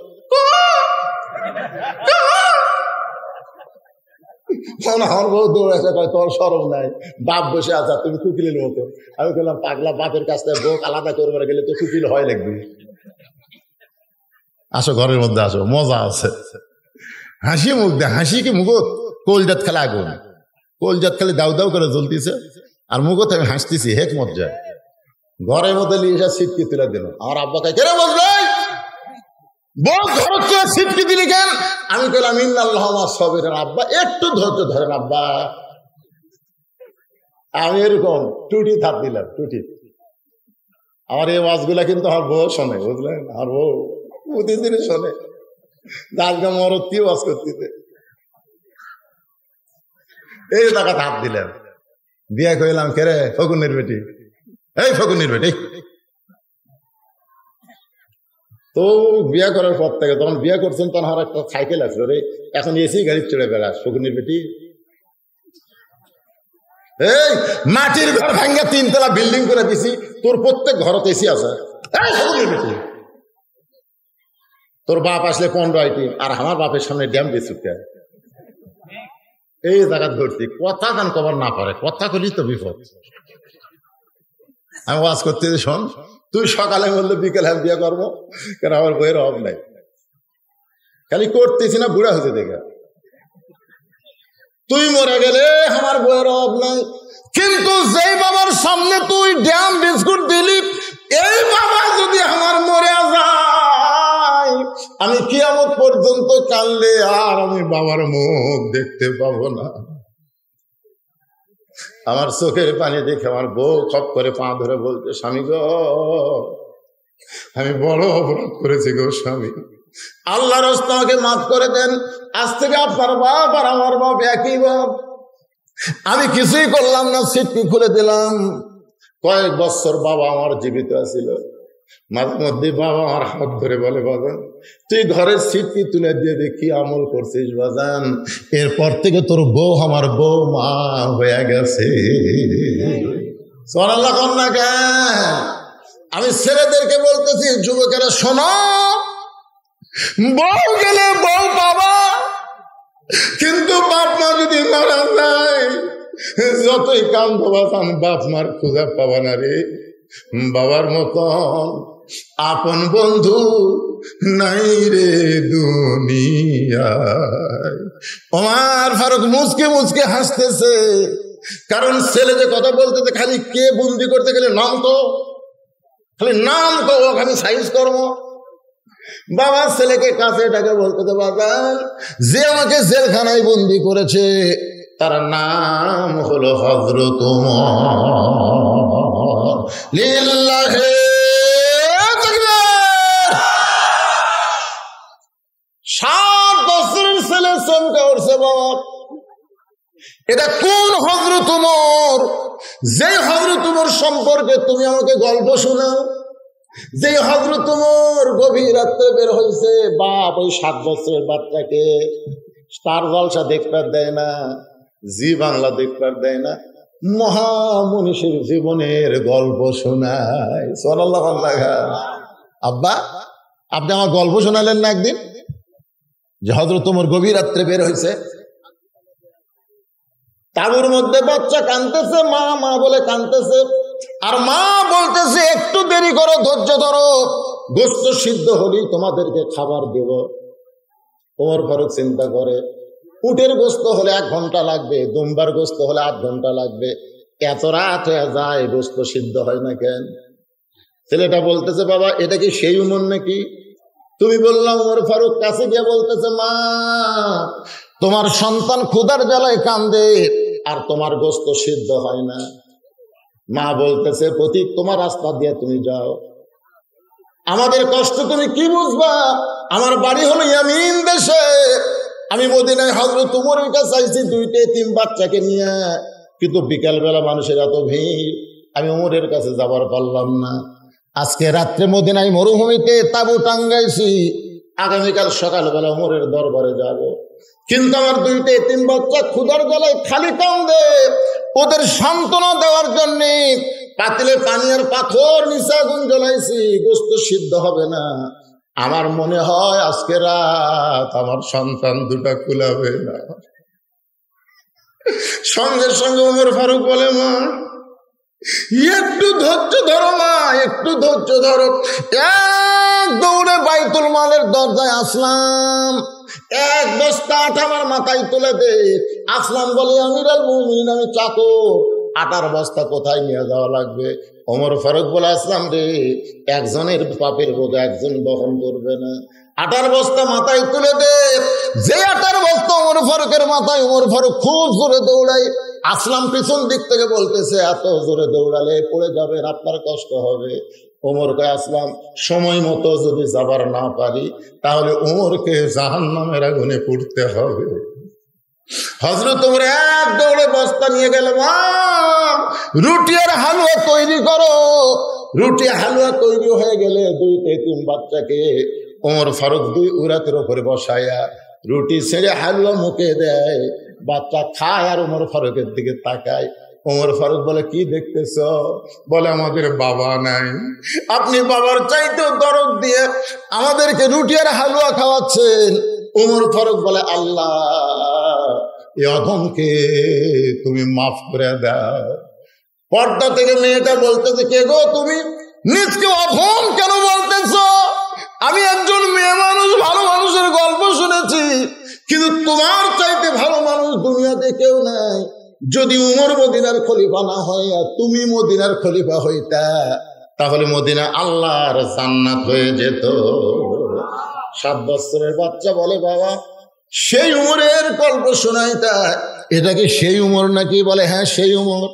আমার বউ দৌড়াচ্ছে, তোর সরম নাই, বাপ বসে আছে, তুমি কুকিলের মতো। আমি বললাম পাগলা, বাপের কাছ থেকে বউ আলাদা করবার গেলে তো কুকিল হয় লাগবে। আসো ঘরের মধ্যে আসো, মজা আছে। হাসি মুখ দে, হাসি কি মুখত কলজাত খেলা আগুন, কলজাত খেলে দাউ দাউ করে জ্বলতেছে, আর মুখত আমি হাসতেছি, হেকমত যায়। ঘরের মধ্যে নিয়ে এসে সিটকি তুলে দিল। আমার আব্বা কে কেন বললেন বউ ঘর সিটকি দিলি কেন? আমি বললাম ইন্নাল্লাহ মা'আস সাবিরিন। আব্বা একটু ধৈর্য ধরেন আব্বা। আমি এরকম টুটি থাপ দিলাম, টুটি। আমার এই ওয়াজগুলা কিন্তু আমার বউ শোনে, বুঝলেন? আমার বউ প্রতিদিনই শোনে, আজকে মরদ কি ওয়াজ করতেছে। এই টাকা থাপ দিলাম, বিয়ে কইলাম, কেরে ফকুনের বেটি, এই ফকুনের বেটি। তো বিয়ে করার পর থেকে, তখন বিয়ে করছেন, তখন আমার একটা সাইকেল আসলো রে, এখন এসি গাড়ি চড়ে বেড়াস ফকুনের বেটি। এই মাটির ঘর ভাঙ্গা 3 তলা বিল্ডিং করে দিছি, তোর প্রত্যেক ঘরতে এসি আছে। এই ফকুনের বেটি, তোর বাপ আসলে 15 আইটেম, আর আমার বাপের সামনে ড্যাম বিস্কুট। এই জায়গা ধরছি, কথা গান কবার না পারে, কথা কলি তো বিপদ। আমি ওয়াজ করতে শোন, তুই সকালে বললে বিকেল আমি বিয়ে করবো, কেন আমার বইয়ের অভাব নাই, খালি করতেছি না বুড়া হতে দেখে। তুই মরে গেলে আমার বইয়ের অভাব নাই, কিন্তু যেই বাবার সামনে তুই ড্যাম বিস্কুট দিলি, এই বাবা যদি আমার মরে যায়, আমি কিয়ামত পর্যন্ত কাঁদলে আর আমি বাবার মুখ দেখতে পাবো না। আমার চোখের পানি দেখে আমার বউ খপ করে পা ধরে বলতে, স্বামী গো, আমি বড় অপরাধ করেছি গো স্বামী, আল্লাহর রাস্তায় আমাকে মাফ করে দেন, আজ থেকে আপনার বাপ আর আমার বাপ একই বাপ। আমি কিছুই করলাম না, সিটটি খুলে দিলাম। কয়েক বছর বাবা আমার জীবিত ছিল। মাঝে মধ্যে বাবা আমার হাত ধরে বলে, বাজান তুই ঘরের সিটটি তুলে দিয়ে দেখি আমল করছিস বাজান, এরপর থেকে তোর বউ আমার বউ মা হয়ে গেছে। সুবহানাল্লাহ না কেন? আমি ছেলেদেরকে বলতেছি, যুবকেরা শোনো, বউ গেলে বউ বাবা, কিন্তু বাপ মা যদি মারা যায়, যতই কান্দো বাজান বাপ মার খুঁজে পাবা না রে। বাবার মতন আপন বন্ধু নাই রে দুনিয়ায়। ওমর ফারুক মুচকে মুচকে হাসতেছে, কারণ ছেলে যে কথা বলতেছে, খালি কে বন্দি করতে গেলে নাম তো, খালি নাম তো, খালি সাইজ কর্ম। বাবা ছেলেকে কাছে এটাকে বলতেছে, বাবা যে আমাকে জেলখানায় বন্দি করেছে তার নাম হলো হযরত ওমর। লিল্লাহি তাকবীর। 7 বছরের ছেলে চমকে উঠছে, বাবা এটা কোন হযরত ওমর? যে হযরত ওমর সম্পর্কে তুমি আমাকে গল্প শোনাও, যে হযরত ওমর গভীর রাত্রে বের হয়েছে। বাপ ওই 7 বছরের বাচ্চাকে স্টার জলসা দেখবার দেয় না, জি বাংলা দেখবার দেয় না, মহামনীষীর জীবনের গল্প শোনায়। সুবহানাল্লাহ। আব্বা আপনি আমার গল্প শোনালেন না একদিন, যে হযরত ওমর গভীর রাত্রে বের হয়েছে, তাবুর মধ্যে বাচ্চা কাঁদতেছে, মা মা বলে কাঁদতেছে, আর মা বলতেছে একটু দেরি করো, ধৈর্য ধরো, গোশত সিদ্ধ হলেই তোমাদেরকে খাবার দেব। ওমর ফারুক চিন্তা করে, উটের গোশত হলে 1 ঘন্টা লাগবে, দুম্বার গোশত হলে 8 ঘন্টা লাগবে, এত রাত হয়ে যায়, গোশত সিদ্ধ হয় না কেন? ছেলেটা বলতেছে, বাবা এটা কি সেই উমর নাকি? তুমি বললাম। ওমর ফারুক কাছে গিয়ে বলতেছে, মা তোমার সন্তান ক্ষুধার জ্বালায় কান্দে আর তোমার গোশত সিদ্ধ হয় না। মা বলতেছে, প্রতীক তোমার রাস্তা দিয়ে তুমি যাও, আমাদের কষ্ট তুমি কি বুঝবা? আমার বাড়ি হলো ইয়ামিন দেশে, আমি মদিনায় হযরত ওমরের কাছে আইছি 2টা এতিম বাচ্চাকে নিয়ে, কিন্তু বিকালবেলা মানুষের এত ভিড়, আমি ওমরের কাছে যাবার পারলাম না। আজকে রাত্রে মদিনায় মরুভূমিতে তাবু টাঙ্গাইছি, আগামীকাল সকালবেলা ওমরের দরবারে যাব, কিন্তু আমার 2টা এতিম বাচ্চা ক্ষুধার জ্বালায় খালি কান্দে। ওদের সান্ত্বনা দেওয়ার জন্য পাতিলে পানি আর পাথর নিচে আগুন জ্বলাইছি, গোশত সিদ্ধ হবে না। আমার মনে হয় আজকে রাত আমার সন্তান 2টা কুলাবে না। সঙ্গে সঙ্গে ওমর ফারুক বলে, মা একটু ধৈর্য ধরো, মা একটু ধৈর্য ধরো। এক দৌড়ে বাইতুল মালের দরজায় আসলাম, 1 বস্তা আটা আমার মাথায় তুলে দে। আসলাম বলে, আমিরুল মুমিনিন আমি চাকর, আটার বস্তা কোথায় নিয়ে যাওয়া লাগবে? ওমর ফারুক বলে, আসলাম রে, একজনের পাপের বোঝা একজন বহন করবে না, আটার বস্তা মাথায় তুলে দে। যে আটার বস্তা ওমর ফারুকের মাথায়, ওমর ফারুক খুব জোরে দৌড়াই। আসলাম পিছন দিক থেকে বলতেছে, এত জোরে দৌড়ালে পড়ে যাবেন, আপনার কষ্ট হবে। ওমর কয়, আসলাম সময় মতো যদি যাবার না পারি তাহলে ওমরকে জাহান্নামের আগুনে পুড়তে হবে। হযরত ওমর এক দৌড়ে বস্তা নিয়ে গেল, মা রুটি আর হালুয়া তৈরি করো। রুটি হালুয়া তৈরি হয়ে গেলে 2টা এতিম বাচ্চাকে ওমর ফারুক 2 উরাতের উপরে বসায়া রুটি ছেড়ে হালুয়া মুখে দেয়, বাচ্চা খায় আর ওমর ফারুকের দিকে তাকায়। ওমর ফারুক বলে, কি দেখতেছ? বলে, আমাদের বাবা নাই, আপনি বাবার চাইতেও দরদ দিয়ে আমাদেরকে রুটি আর হালুয়া খাওয়াচ্ছেন। ওমর ফারুক বলে, আল্লাহ এই অধমকে তুমি মাফ করে দাও। পর্দা থেকে মেয়েটা বলতেছে, কে গো তুমি? নিজকে অধম কেন বলতেছ? আমি একজন মেয়ে মানুষ, ভালো মানুষের গল্প শুনেছি, কিন্তু তোমার চাইতে ভালো মানুষ দুনিয়াতে কেউ নাই। যদি উমর মদিনার খলিফা না হয় আর তুমি মদিনার খলিফা হইতা, তাহলে মদিনা আল্লাহর জান্নাত হয়ে যেত। 7 বছরের বাচ্চা বলে, বাবা সেই উমরের গল্প শোনাইতা, এটা কি সেই উমর নাকি? বলে, হ্যাঁ সেই উমর।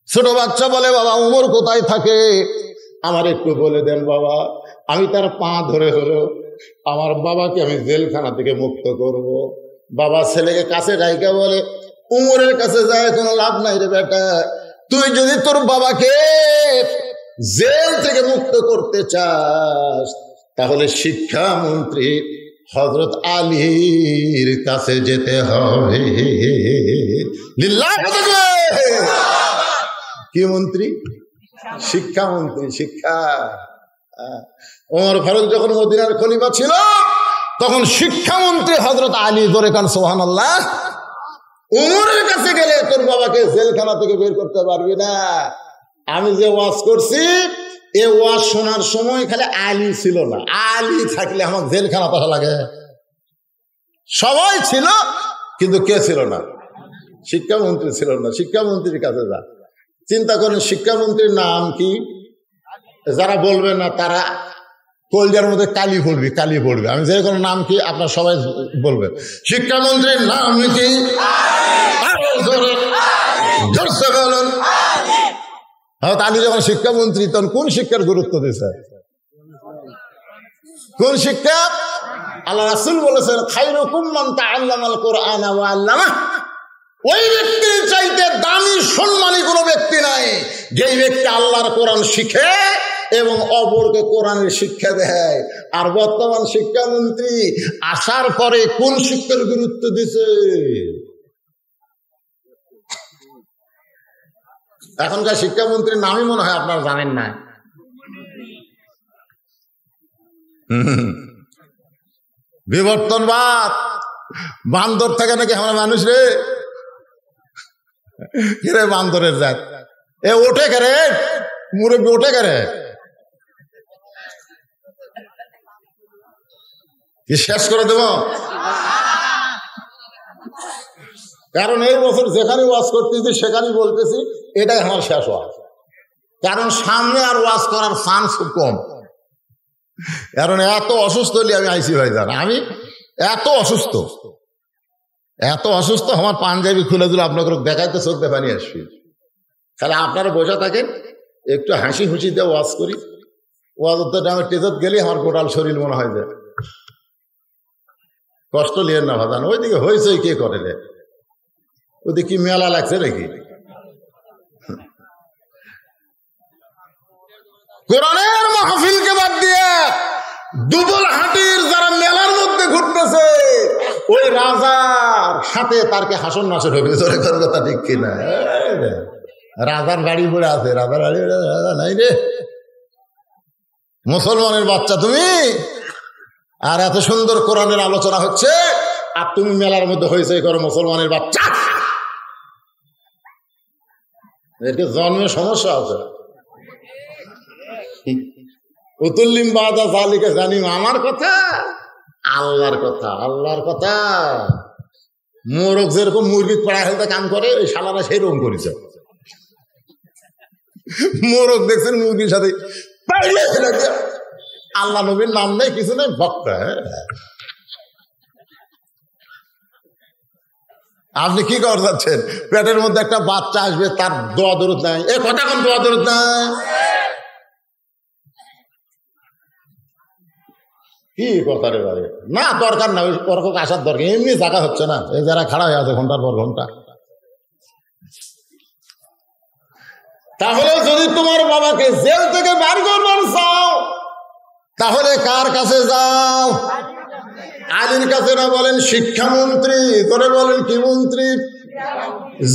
ছোট বাচ্চা বলে, বাবা উমর কোথায় থাকে? আমার একটু বলে দেন বাবা, আমি তার পা ধরে হলো আমার বাবাকে আমি জেলখানা থেকে মুক্ত করব। বাবা ছেলেকে কাছে ডাইকা বলে, উমরের কাছে যায় কোনো লাভ নাই রে বেটা, তুই যদি তোর বাবাকে জেল থেকে মুক্ত করতে চাস তাহলে শিক্ষামন্ত্রী হযরত আলীর কাছে যেতে হবে। কি মন্ত্রী? শিক্ষামন্ত্রী, শিক্ষা। ওমর ফারুক যখন মদিনার খলিফা ছিল তখন শিক্ষামন্ত্রী হযরত আলী, ধরে কান সুবহানাল্লাহ। উমরের কাছে গেলে তোর বাবাকে জেলখানা থেকে বের করতে পারবি না। আমি যে ওয়াজ করছি এ ওয়াজ শোনার সময় খালি আলী ছিল না, আলী থাকলে আমার জেলখানা পাঠা লাগে। সবাই ছিল কিন্তু কে ছিল না? শিক্ষামন্ত্রী ছিল না। শিক্ষামন্ত্রীর কাছে যা, চিন্তা করেন শিক্ষামন্ত্রীর নাম কি? যারা বলবে না তারা কলজার মধ্যে কালি পড়বে, কালি পড়বে। আমি যে কোনো নাম কি আপনার সবাই বলবেন, শিক্ষামন্ত্রীর নাম কি? আলী যখন শিক্ষামন্ত্রী তখন কোন শিক্ষার গুরুত্ব দিয়েছে? কোন শিক্ষা? আল্লাহ রাসূল বলেছেন, খায়রুকুম মান তাআল্লামাল কুরআন ওয়া আল্লামাহ। ওই ব্যক্তির চাইতে দামি সম্মানী কোনো ব্যক্তি নাই যেই ব্যক্তি আল্লাহর কোরআন শিখে এবং অপরকে কোরআনের শিক্ষা দেয়। আর বর্তমান শিক্ষামন্ত্রী আসার পরে কোন শিক্ষার গুরুত্ব দিছে? এখনকার শিক্ষামন্ত্রীর নামই মনে হয় আপনারা জানেন না। বিবর্তনবাদ, বান্দর থেকে নাকি আমরা মানুষ রে, কিরে বান্দরের জাত, এ ওঠে করে মুরব্বী, ওঠে করে কি শেষ করে দেব? কারণ এই বছর যেখানে ওয়াজ করতেছি সেখানেই বলতেছি এটাই আমার শেষ ওয়াজ। কারণ সামনে আর ওয়াজ করার চান্স খুব কম। কারণ এত অসুস্থ হলে আমি আইসি ভাই জান, আমি এত অসুস্থ আমার পাঞ্জাবি খুলে দিল আপনাকে দেখাইতে চলতে পানি আসবি। তাহলে আপনারা বোঝা থাকেন, একটু হাসি খুশি দিয়ে ওয়াজ করি। ওয়াজ আমি টেজত গেলে আমার গোটাল শরীর মনে হয় যায়। কষ্ট লিয়েন না ভাজান, ওইদিকে হয়েছে কে করে রে, ওদিকে কি মেলা লাগছে নাকি? কোরআনের মাহফিলকে বাদ দিয়ে দুবল হাটির যারা মেলার মধ্যে ঘুরতেছে ওই রাজার সাথে তার কে হাসন নাসর হবে। কথা ঠিক কিনা? রাজার গাড়ি পড়ে আছে, রাজার গাড়ি রাজা নাই রে, মুসলমানের বাচ্চা তুমি। আর এত সুন্দর কোরআনের আলোচনা হচ্ছে আর তুমি মেলার মধ্যে হয়েছে করো মুসলমানের বাচ্চা। একে জন্মে সমস্যা আছে। উতুল্লিম বাদা জালিকা জানিম, আমার কথা আল্লাহর কথা, আল্লাহর কথা। মোরগ যেরকম মুরগির পাড়া হেলতে কাম করে ওই শালারা সেরকম করেছে। মোরগ দেখছেন মুরগির সাথে আল্লাহ নবীর নাম নেই, কিছু নেই, ভক্ত। আপনি কি করে যাচ্ছেন? পেটের মধ্যে একটা বাচ্চা আসবে, তার দোয়া দরুদ নাই। এ কথা কোন দোয়া দরুদ নাই? কি কথা রে ভাই? না দরকার না, ওই ওরকম আসার দরকার, এমনি জায়গা হচ্ছে না। এই যারা খাড়া হয়ে আছে ঘন্টার পর ঘন্টা। তাহলে যদি তোমার বাবাকে জেল থেকে বার করবার চাও তাহলে কার কাছে যাও? আলীর কাছে না, বলেন শিক্ষামন্ত্রী, করে বলেন কি মন্ত্রী?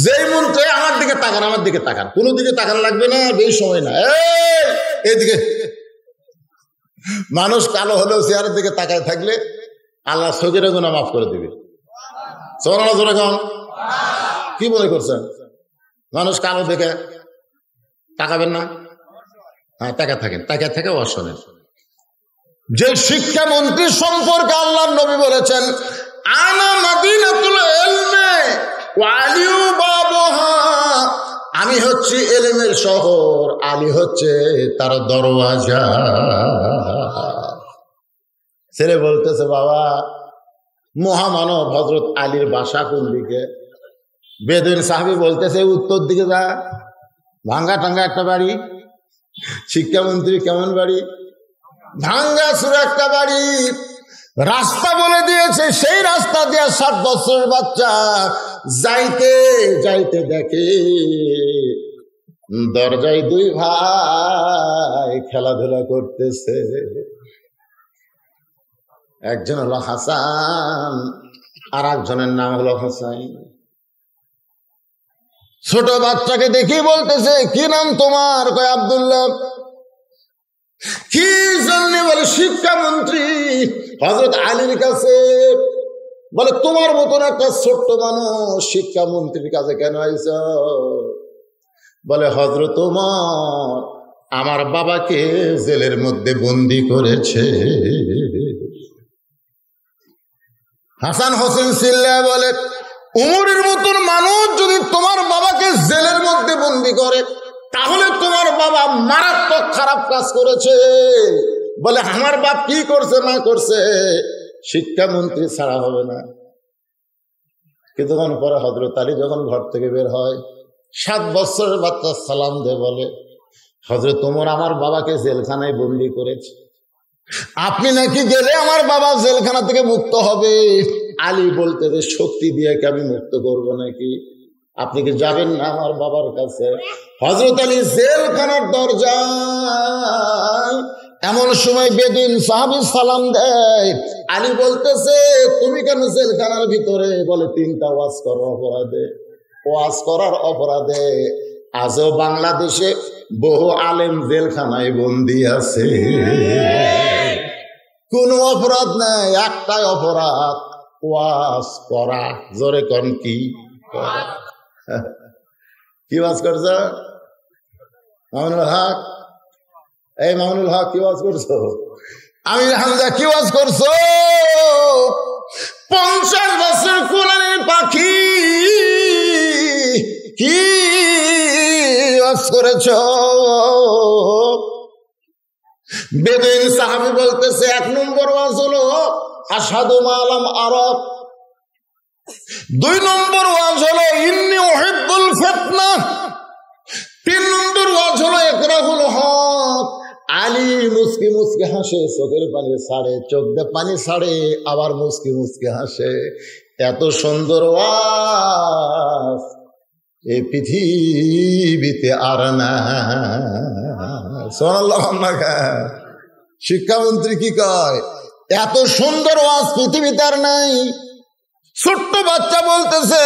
যেই মন্ত্রী আমার দিকে তাকান, আমার দিকে তাকান, কোনো দিকে তাকান লাগবে না, বেশি সময় না। এইদিকে মানুষ কালো হলেও চেহারের দিকে তাকায় থাকলে আল্লাহ সগীরা গুনাহ মাফ করে দিবে। সুবহানাল্লাহ জোরে কন। কি মনে করছেন মানুষ কালো দেখে তাকাবেন না? হ্যাঁ, তাকায় থাকেন, তাকায় থেকে অশোনেন। যে শিক্ষামন্ত্রী সম্পর্কে আল্লাহর নবী বলেছেন, আনা মাদিনাতুল ইলমি ওয়া আলিউ বাবুহা, আমি হচ্ছি এলেমের শহর, আলী হচ্ছে তার দরওয়াজা। ছেলে বলতেছে, বাবা মহামানব হযরত আলীর বাসা কোন দিকে? বেদুইন সাহাবী বলতেছে, উত্তর দিকে যা, ভাঙ্গা টাঙ্গা একটা বাড়ি। শিক্ষামন্ত্রী কেমন বাড়ি? ভাঙ্গাচুরা একটা বাড়ি। রাস্তা বলে দিয়েছে, সেই রাস্তা দিয়ে 7 বছরের বাচ্চা যাইতে যাইতে দেখে দরজায় 2 ভাই খেলাধুলা করতেছে। একজন হলো হাসান, আর একজনের নাম হলো হোসাইন। ছোট বাচ্চাকে দেখি বলতেছে, কি নাম তোমার? কয় আব্দুল্লাহ। কি জন্য? বলে শিক্ষামন্ত্রী হযরত আলীর কাছে। বলে তোমার মতন একটা ছোট্ট মানুষ শিক্ষামন্ত্রীর কাছে কেন আইছ? বলে হযরত ওমর আমার বাবাকে জেলের মধ্যে বন্দি করেছে। হাসান হোসেন চিল্লায় বলে, উমরের মতন মানুষ যদি তোমার বাবাকে জেলের মধ্যে বন্দি করে, তাহলে তোমার বাবা মারাত্মক খারাপ কাজ করেছে। বলে আমার বাপ কি করছে না করছে শিক্ষামন্ত্রী ছাড়া হবে না। কিছুক্ষণ পরে হযরত আলী যখন ঘর থেকে বের হয়, 7 বছরের বাচ্চা সালাম দে বলে, হযরত ওমর আমার বাবাকে জেলখানায় বন্দি করেছে, আপনি নাকি গেলে আমার বাবা জেলখানা থেকে মুক্ত হবে। আলী বলতে যে শক্তি দিয়ে কি আমি মুক্ত করবো নাকি? আপনি কি যাবেন না আমার বাবার কাছে? হযরত আলী জেলখানার দরজায়। এমন সময় বেদুইন সাহাবী সালাম দেয়। আলী বলতেছে, তুমি কেন জেলখানার ভিতরে? বলে 3টা ওয়াজ করার অপরাধে। ওয়াজ করার অপরাধে আজও বাংলাদেশে বহু আলেম জেলখানায় বন্দী আছে। কোন অপরাধ নাই, একটাই অপরাধ, ওয়াজ করা। জোরে কোন কি করা? কি ওয়াজ করছ মামুনুল হক? এই মামুনুল হক কি ওয়াজ করছো? আমি হামজা কি ওয়াজ করছো? 50 বছর কোরআনের পাখি কি ওয়াজ করেছ? বেদুইন সাহাবী বলতেছে, 1 নম্বর ওয়াজ হলো আশহাদু মা লাম আরাব। 2 নম্বর ওয়াজ হলো ইন্নী উহিব্বুল ফিতনা। 3 নম্বর ওয়াজ হলো ইকরাহুল হক। আলী মুস্কি মুস্কি হাসে, চোখের পানি ছাড়ে, চোখ দিয়ে পানি ছাড়ে, আবার মুস্কি মুস্কি হাসে। এত সুন্দর ওয়াজ এই পৃথিবীতে আর না। শিক্ষামন্ত্রী কি কয়? এত সুন্দর ওয়াজ পৃথিবীতে আর নাই। ছোট্ট বাচ্চা বলতেছে,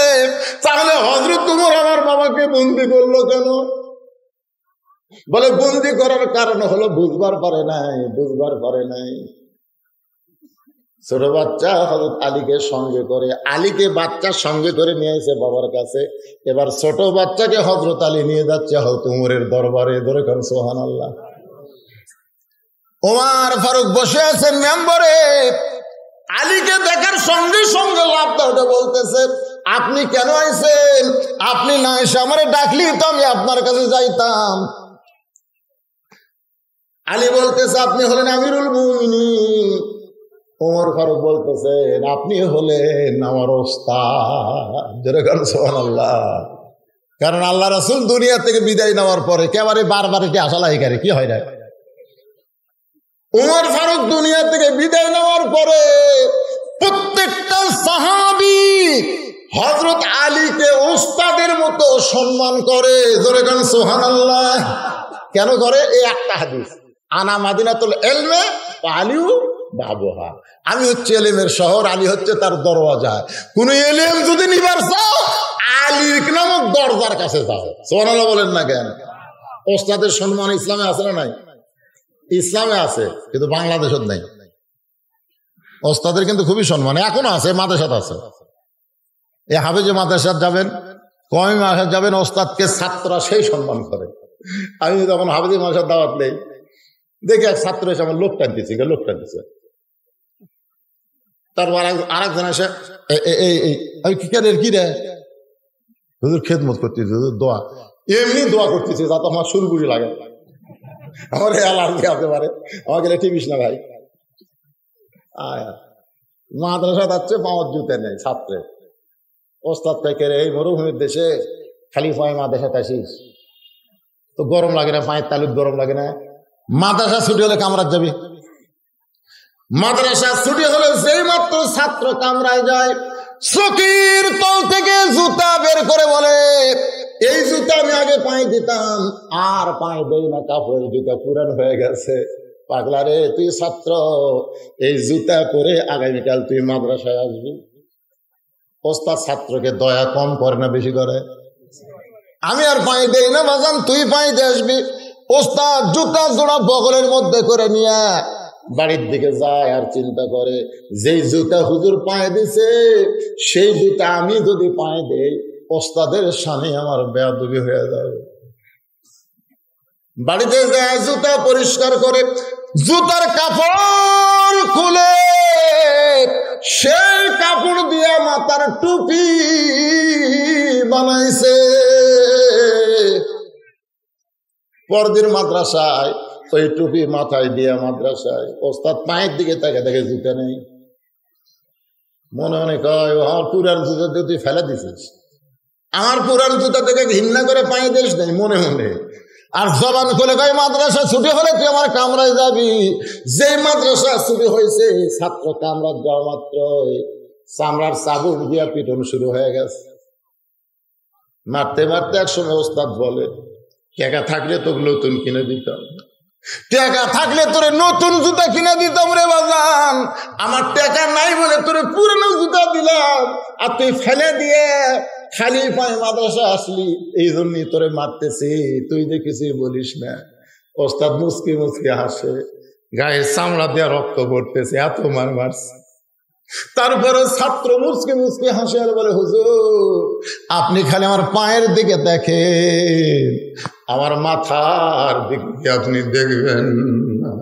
তাহলে হযরত ওমর আমার বাবাকে বন্দি করলো কেন? বলে বন্দি করার কারণ হলো বুঝবার পারে নাই। ছোট বাচ্চা হযরত আলীকে সঙ্গে করে, আলীকে বাচ্চার সঙ্গে করে নিয়ে এসে বাবার কাছে। এবার ছোট বাচ্চাকে হযরত আলী নিয়ে যাচ্ছে হযরত ওমরের দরবারে। ধরে করেন সুবহানাল্লাহ। ওমর ফারুক বসে আছেন মেম্বরে। আলীকে দেখার সঙ্গে সঙ্গে লাফটা উঠে বলতেছে, আপনি কেন আইছেন? আপনি না এসে আমারে ডাকলি তো আমি আপনার কাছে যাইতাম। আলী বলতেছে, আপনি হলেন আমিরুল মুমিনিন। ওমর ফারুক বলতেছেন, আপনি হলেন আমার ওস্তাদ। যেরকম সুবহানাল্লাহ। কারণ আল্লাহ রাসূল দুনিয়া থেকে বিদায় নেওয়ার পরে একেবারে বারবার এটি আসা লাগে কি হয় না? ওমর ফারুক দুনিয়া থেকে বিদায় নেওয়ার পরে প্রত্যেকটা সাহাবী হযরত আলীকে ওস্তাদের মতো সম্মান করে। যেরকম সুবহানাল্লাহ। কেন করে? এই একটা হাদিস, আনা মাদিনাতুল ইলমে ওয়া আলিউ বাবুহা। আমি হচ্ছে এলেমের শহর, আলী হচ্ছে তার দরওয়াজা। কোন এলেম যদি নিবার চাও আলী নামক দরজার কাছে যাও। সুবহানাল্লাহ বলেন না কেন? ওস্তাদের সম্মান ইসলামে আছে না নাই? ইসলামে আছে, কিন্তু বাংলাদেশত নাই। ওস্তাদের কিন্তু খুবই সম্মান এখনো আছে, মাদ্রাসাত আছে। এই হাফেজে মাদ্রাসাত যাবেন, কওমি মাদ্রাসাত যাবেন, ওস্তাদকে ছাত্ররা সেই সম্মান করে। আমি যখন হাফেজে মাদ্রাসার দাওয়াত নেই, দেখি এক ছাত্র এসে আমার লোক টানতেছে। তারপর আরেকজন এসে আমি কি কেন কি রে হুজুর খেদমত করতেছি, হুজুর দোয়া, এমনি দোয়া করতেছি যাতে আমার সুরগুড়ি লাগে। আমার অ্যালার্জি হতে পারে, আমাকে টিপিস না ভাই। মাদ্রাসা যাচ্ছে, পাওয়ার জুতে নেই ছাত্রের। ওস্তাদ থেকে এই মরুভূমির দেশে খালি পায়ে মাদ্রাসাতে আসিস, তো গরম লাগে না, পায়ের তালুক গরম লাগে না? মাদ্রাসা ছুটি হলে কামরাত যাবি? মাদ্রাসা ছুটি হলে যেই মাত্র ছাত্র কামরায় যায়, চকির তল থেকে জুতা বের করে বলে, এই জুতা আমি আগে পায়ে দিতাম, আর পায়ে দেই না, কাপড়ের জুতা পুরান হয়ে গেছে। পাগলা রে, তুই ছাত্র, এই জুতা পরে আগামীকাল তুই মাদ্রাসায় আসবি। ওস্তাদ ছাত্রকে দয়া কম করে না বেশি করে? আমি আর পায়ে দেই না বাজান, তুই পায়ে দিয়ে আসবি। ওস্তাদ জুতা জোড়া বগলের মধ্যে করে নিয়ে বাড়ির দিকে যায় আর চিন্তা করে, যেই জুতা হুজুর পায়ে দিছে সেই জুতা আমি যদি পায়ে দেই, ওস্তাদের সামনে আমার বেয়াদবি হয়ে যাবে। বাড়িতে যায়, জুতা পরিষ্কার করে জুতার কাপড় খুলে সেই কাপড় দিয়ে মাথার টুপি বানাইছে। পরদিন মাদ্রাসায় ওই টুপি মাথায় দিয়ে মাদ্রাসায়, ওস্তাদ পায়ের দিকে তাকে দেখে জুতা নেই। মনে মনে কয়, আমার পুরান জুতা দিয়ে তুই ফেলে দিছিস, আমার পুরান জুতা থেকে ঘৃণা করে পায়ে দিস নেই মনে মনে। আর জবান খুলে কয়, মাদ্রাসা ছুটি হলে তুই আমার কামরায় যাবি। যে মাদ্রাসা ছুটি হয়েছে, ছাত্র কামরাত যাওয়া মাত্র চামড়ার চাবুক দিয়া পিটন শুরু হয়ে গেছে। মারতে মারতে এক সময় ওস্তাদ বলে, টাকা থাকলে তোকে নতুন কিনে দিতাম, টাকা থাকলে তোরে নতুন জুতা কিনে দিতাম রে বাজান। আমার টাকা নাই বলে তোরে পুরনো জুতা দিলাম, আর তুই ফেলে দিয়ে খালি পায়ে মাদ্রাসা আসলি, এই জন্যই তোরে মারতেছি, তুই দেখেছি বলিস না। ওস্তাদ মুচকি মুচকি হাসে, গায়ে চামড়া দেওয়া রক্ত পড়তেছে, এত মার মারছে। তারপরে ছাত্র মুচকি মুচকি হাসে আর বলে, হুজুর আপনি খালি আমার পায়ের দিকে দেখেন, আমার মাথার দিকে আপনি দেখবেন না।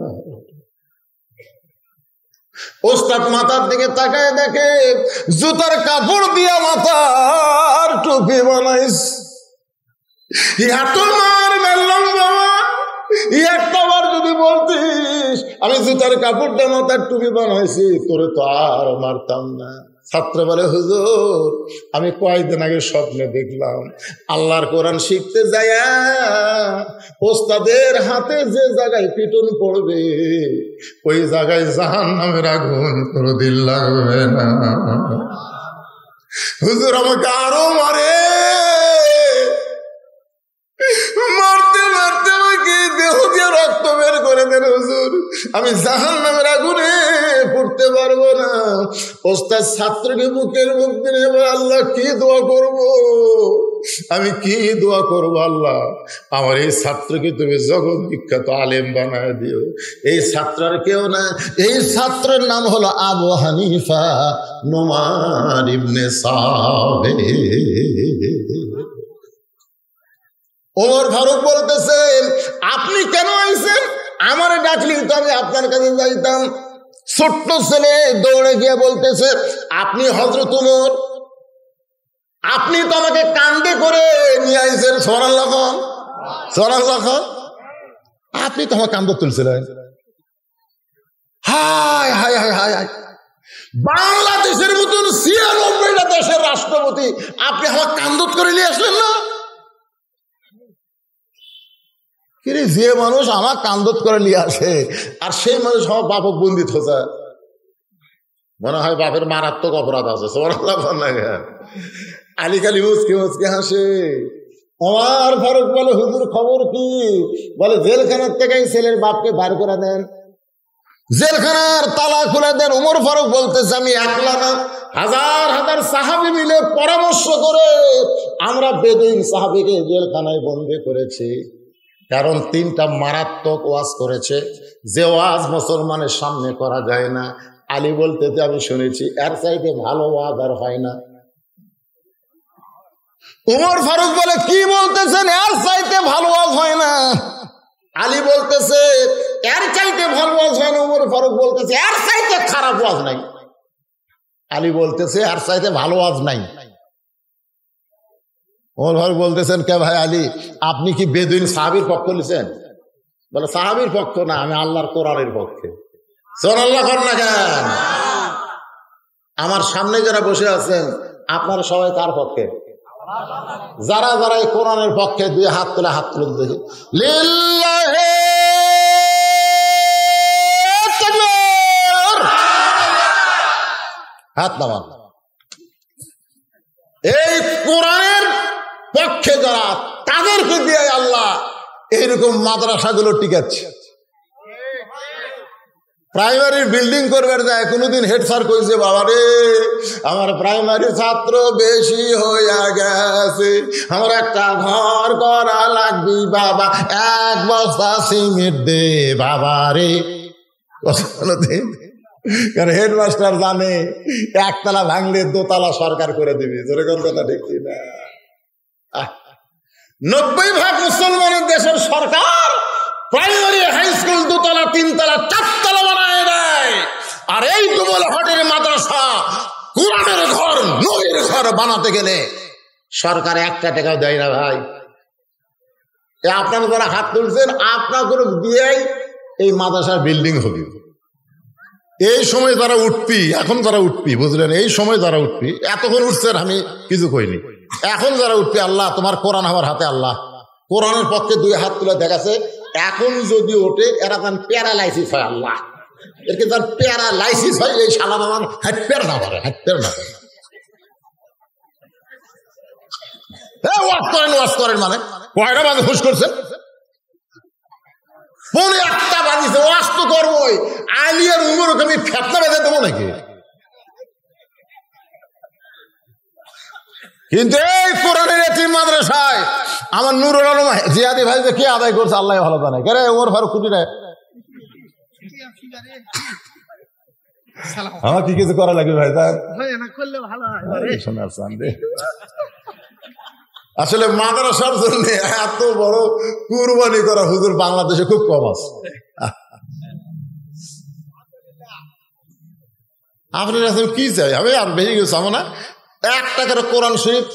ওস্তাদ মাথার দিকে তাকায় দেখে জুতার কাপড় দিয়া মাথার টুপি বানাইস। এত মার মেললাম বাবা, একটাবার যদি বলতিস আমি জুতার কাপড়টা মাথার টুপি বানাইছি, তোরে তো আর মারতাম না। ছাত্র বলে, হুজুর আমি কয়েকদিন আগে স্বপ্নে দেখলাম আল্লাহর কোরআন শিখতে যায়া ওস্তাদের হাতে যে জায়গায় পিটন পড়বে ওই জায়গায় জাহান্নামের আগুন কোনদিন লাগবে না। হুজুর আমাকে আরো মারে, মারতে মারতে আমাকে দেহ দিয়ে রক্ত বের করে দেন হুজুর, আমি জাহান্নামের আগুনে পড়তে পারবো না। ওস্তাদ ছাত্রকে বুকের মুখ দিয়ে বলে, আল্লাহ কি দোয়া করব, আমি কি দোয়া করবো? আল্লাহ আমার এই ছাত্রকে তুমি জগৎ বিখ্যাত আলেম বানায় দিও। এই ছাত্রের কেউ না, এই ছাত্রের নাম হলো আবু হানিফা নোমান ইবনে সাবের। ওমর ফারুক বলতেছেন, আপনি কেন আইছেন? আমার ডাকলি তো আমি আপনার কাছে যাইতাম। ছোট্ট ছেলে দৌড়ে গিয়ে বলতেছে, আপনি হযরত ওমর, আপনি তো আমাকে কান্দে করে নিয়ে আইছেন। সুবহানাল্লাহ, সুবহানাল্লাহ, আপনি তো আমার কান্দ তুলছিলেন। হায় হায় হায় হায় হায়, বাংলাদেশের মতন ৯৬টা দেশের রাষ্ট্রপতি আপনি আমার কান্দত করে নিয়ে আসলেন না? যে মানুষ আমার কান্দত করে নিয়ে আসে আর সেই মানুষ আমার বাপক বন্দিত হচ্ছে, মনে হয় বাপের মারাত্মক অপরাধ আছে। আলী খালি মুচকে মুচকে হাসে। ওমর ফারুক বলে, হুজুর খবর কি? বলে, জেলখানার থেকে ছেলের বাপকে বার করে দেন, জেলখানার তালা খুলে দেন। ওমর ফারুক বলতেছে, আমি একলা না, হাজার হাজার সাহাবী মিলে পরামর্শ করে আমরা বেদুইন সাহাবীকে জেলখানায় বন্দি করেছি। কারণ 3টা মারাত্মক ওয়াজ করেছে, যে ওয়াজ মুসলমানের সামনে করা যায় না। আলী বলতে আমি শুনেছি এর চাইতে ভালো ওয়াজ আর হয় না। ওমর ফারুক বলে, কি বলতেছেন? এর চাইতে ভালো ওয়াজ হয় না। আলী বলতেছে এর চাইতে ভালো ওয়াজ হয় না। ওমর ফারুক বলতেছে এর চাইতে খারাপ ওয়াজ নাই। আলী বলতেছে এর চাইতে ভালো ওয়াজ নাই। ওমর ফারুক বলতেছেন, কে ভাই আলী, আপনি কি বেদুইন সাহাবীর পক্ষ নিছেন? বলে, সাহাবীর পক্ষ না, আমি আল্লাহর কোরআনের পক্ষে। সুবহানাল্লাহ না কেন? আমার সামনে যারা বসে আছেন আপনারা সবাই কার পক্ষে? যারা যারা এই কোরআনের পক্ষে দুই হাত তুলে দেখি লিল্লাহি তাকবীর, হাত নামান। এই কোরআনের পক্ষে যারা, তাদেরকে দিয়ে আল্লাহ এইরকম মাদ্রাসাগুলো টিকাচ্ছে। প্রাইমারির বিল্ডিং করবার যায়, কোনোদিন হেড স্যার কইছে বাবা রে আমার প্রাইমারি ছাত্র বেশি হইয়া গেছে, আমার একটা ঘর করা লাগবে বাবা, 1 বস্তা সিমেন্ট দে বাবা রে। কারণ হেডমাস্টার জানে একতলা ভাঙলে দোতলা সরকার করে দিবে। জোরে কোন কথা ঠিক না? 90% মুসলমানের দেশের সরকার প্রাইমারি হাই স্কুল 2 তলা 3 তলা 4 তলা বানায় দেয়, আর এই ডুবল হটের মাদ্রাসা কোরআনের ঘর নবীর ঘর বানাতে গেলে সরকার 1 টাকাও দেয় না ভাই। আপনারা যারা হাত তুলছেন আপনাদের দিয়েই এই মাদ্রাসার বিল্ডিং হবে। এই সময় যারা উঠবি, এখন যারা উঠবি, বুঝলেন, এই সময় যারা উঠবি, এতক্ষণ উঠছেন আমি কিছু কইনি, এখন যারা উঠবি আল্লাহ তোমার কোরআন আমার হাতে, আল্লাহ কোরআনের পক্ষে 2 হাত তুলে দেখাচ্ছে। এখন যদি ওঠে এরা তার প্যারালাইসিস হয়, আল্লাহ এর কিন্তু প্যারালাইসিস হয়, এই শালা আমার হাঁটপের না পারে, হাঁটপের না। ওয়াজ করেন মানে কয়টা বাজে হুশ করছে, 1:15 বাজিছে, ওয়াজ তো করবোই। আলিয়ার উমরকে আমি ফেতনা বেঁধে দেবো নাকি? কিন্তু এই কোরআনের এতিম মাদ্রাসায় আমার নুরুল আলম জিয়াদি ভাই যে কে আদায় করছে আল্লাহ ভালো জানে। কে রে ওমর ফারুক কুটি রে, আমার কি কিছু করা লাগবে ভাই? আসলে মাদ্রাসার জন্য এত বড় কুরবানি করা হুজুর বাংলাদেশে খুব কম আছে। আপনি কি চাই? আমি আর বেশি কিছু চাবো না। 1 টাকার কোরআন শরীফ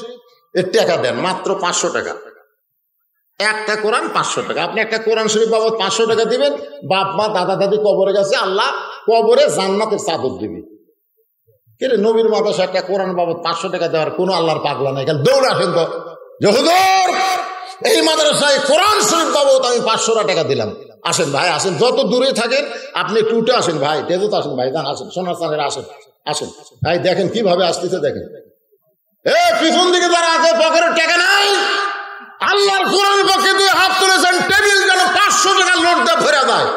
এর টাকা দেন, মাত্র 500 টাকা। একটা কোরআন 500 টাকা। আপনি একটা কোরআন শরীফ বাবদ 500 টাকা দিবেন, বাপ মা দাদা দাদি কবরে গেছে, আল্লাহ কবরে জান্নাতের চাদর দিবে। কে নবীর মাদ্রাসা একটা কোরআন বাবদ 500 টাকা দেওয়ার কোনো আল্লাহর পাগলা নাই। এখানে দৌড় আসেন তো, হুজুর এই মাদ্রাসায় কোরআন শরীফ বাবদ আমি 500 টাকা দিলাম। আসেন ভাই আসেন, যত দূরে থাকেন আপনি একটু উঠে আসেন ভাই, তেজত আসেন ভাই, যান আসেন, সোনার চাঁদের আসেন, আসেন ভাই, দেখেন কিভাবে আসতেছে দেখেন। পিছন দিকে যারা আছে পকেটের টাকা নাই, আল্লাহর কোরআনের পক্ষে 2 হাত তুলেছেন, টেবিল যেন 500 টাকার নোট দিয়ে ভরে দেয়।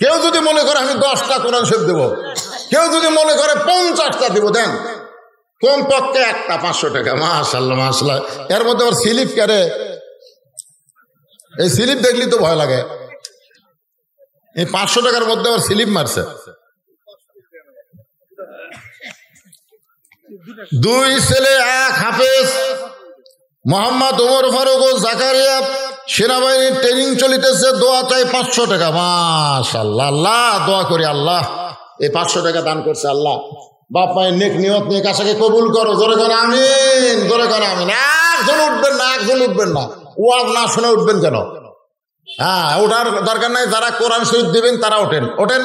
কেউ যদি মনে করে আমি 10টা কোরআন শরীফ দেবো, কেউ যদি মনে করে 50টা দিব, দেন কমপক্ষে একটা 500 টাকা। মাশাআল্লাহ মাশাআল্লাহ। এর মধ্যে আবার স্লিপ করে, এই স্লিপ দেখলি তো ভয় লাগে। এই 500 টাকার মধ্যে আবার স্লিপ মারছে। 2 ছেলে 1 হাফেজ, মোহাম্মদ ওমর ফারুক ও জাকারিয়া, সেনাবাহিনীর ট্রেনিং চলিতেছে, দোয়া চাই 500 টাকা। মাশাআল্লাহ, আল্লাহ দোয়া করি আল্লাহ এই 500 টাকা দান করছে, আল্লাহ বাপ মায়ের নেক নিয়ত নেক আশাকে কবুল করো। জোরে করে আমিন, জোরে করে আমিন। একজন উঠবেন না, একজন উঠবেন না, ওয়াজ না শুনে উঠবেন কেন? হ্যাঁ, ওঠার দরকার নাই। যারা কোরআন শরীফ দিবেন তারা ওঠেন, ওঠেন।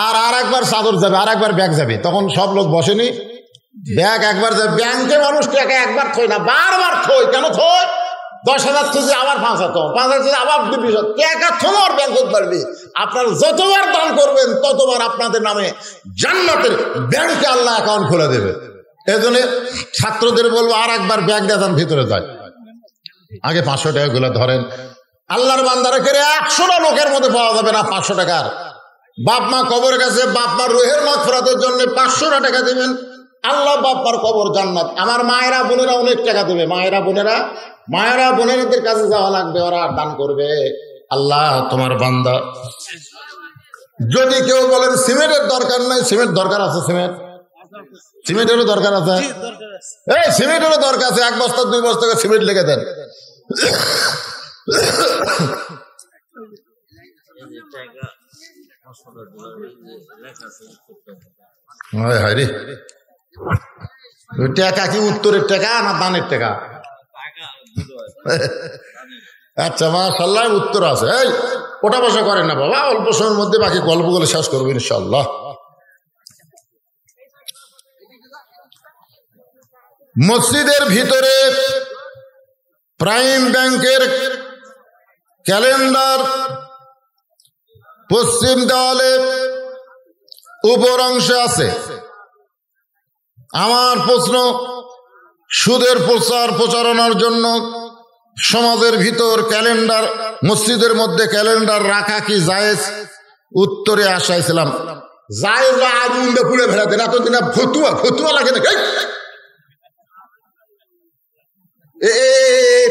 আর একবার চাদর যাবে, আর একবার ব্যাগ যাবে, তখন সব লোক বসেনি, ব্যাগ একবার যাবে। ব্যাংকে মানুষ টাকা একবার থই না, বারবার থই। কেন থই? 10,000 থুজি আবার 5,000, 5,000 আবার 2,000 টাকা থোর ব্যাংক করতে পারবি। আপনারা যতবার দান করবেন ততবার আপনাদের নামে জান্নাতের ব্যাংকে আল্লাহ অ্যাকাউন্ট খুলে দেবে। এই জন্য ছাত্রদের বলবো আর একবার ব্যাগ দিয়ে যান, ভিতরে যায়, আগে 500 টাকা গুলো ধরেন। আল্লাহর বান্দারা করে 100টা লোকের মধ্যে পাওয়া যাবে না 500 টাকার। বাপ মা কবর গেছে, বাপ মার রুহের মাগফিরাতের জন্য 500 টাকা দিবেন, আল্লাহ বাপ মার কবর জান্নাত। আমার মায়েরা বোনেরা অনেক টাকা দেবে, মায়েরা বোনেরাদের কাছে যাওয়া লাগবে, ওরা দান করবে। আল্লাহ তোমার বান্দা। যদি কেউ বলেন সিমেন্টের দরকার নাই, সিমেন্ট দরকার আছে, সিমেন্টেরও দরকার আছে, এই সিমেন্টেরও দরকার আছে। 1 বস্তা 2 বস্তা সিমেন্ট লেগে দেন। টাকা কি উত্তরের টাকা না দানের টাকা? আচ্ছা মাশাআল্লাহ, উত্তর আছে। এই ওটা বসা করেন না বাবা, অল্প সময়ের মধ্যে বাকি গল্পগুলো শেষ করবো ইনশাআল্লাহ। মসজিদের ভিতরে প্রাইম ব্যাংকের ক্যালেন্ডার পশ্চিম দেওয়ালে উপর অংশে আছে। আমার প্রশ্ন, সুদের প্রচারণার জন্য সমাজের ভিতর ক্যালেন্ডার, মসজিদের মধ্যে ক্যালেন্ডার রাখা কি জায়েজ? উত্তরে আসাইছিলাম জায়েজ বা আগুন দিয়ে পুড়ে ফেলাতেন, এতদিন ফতুয়া লাগে না।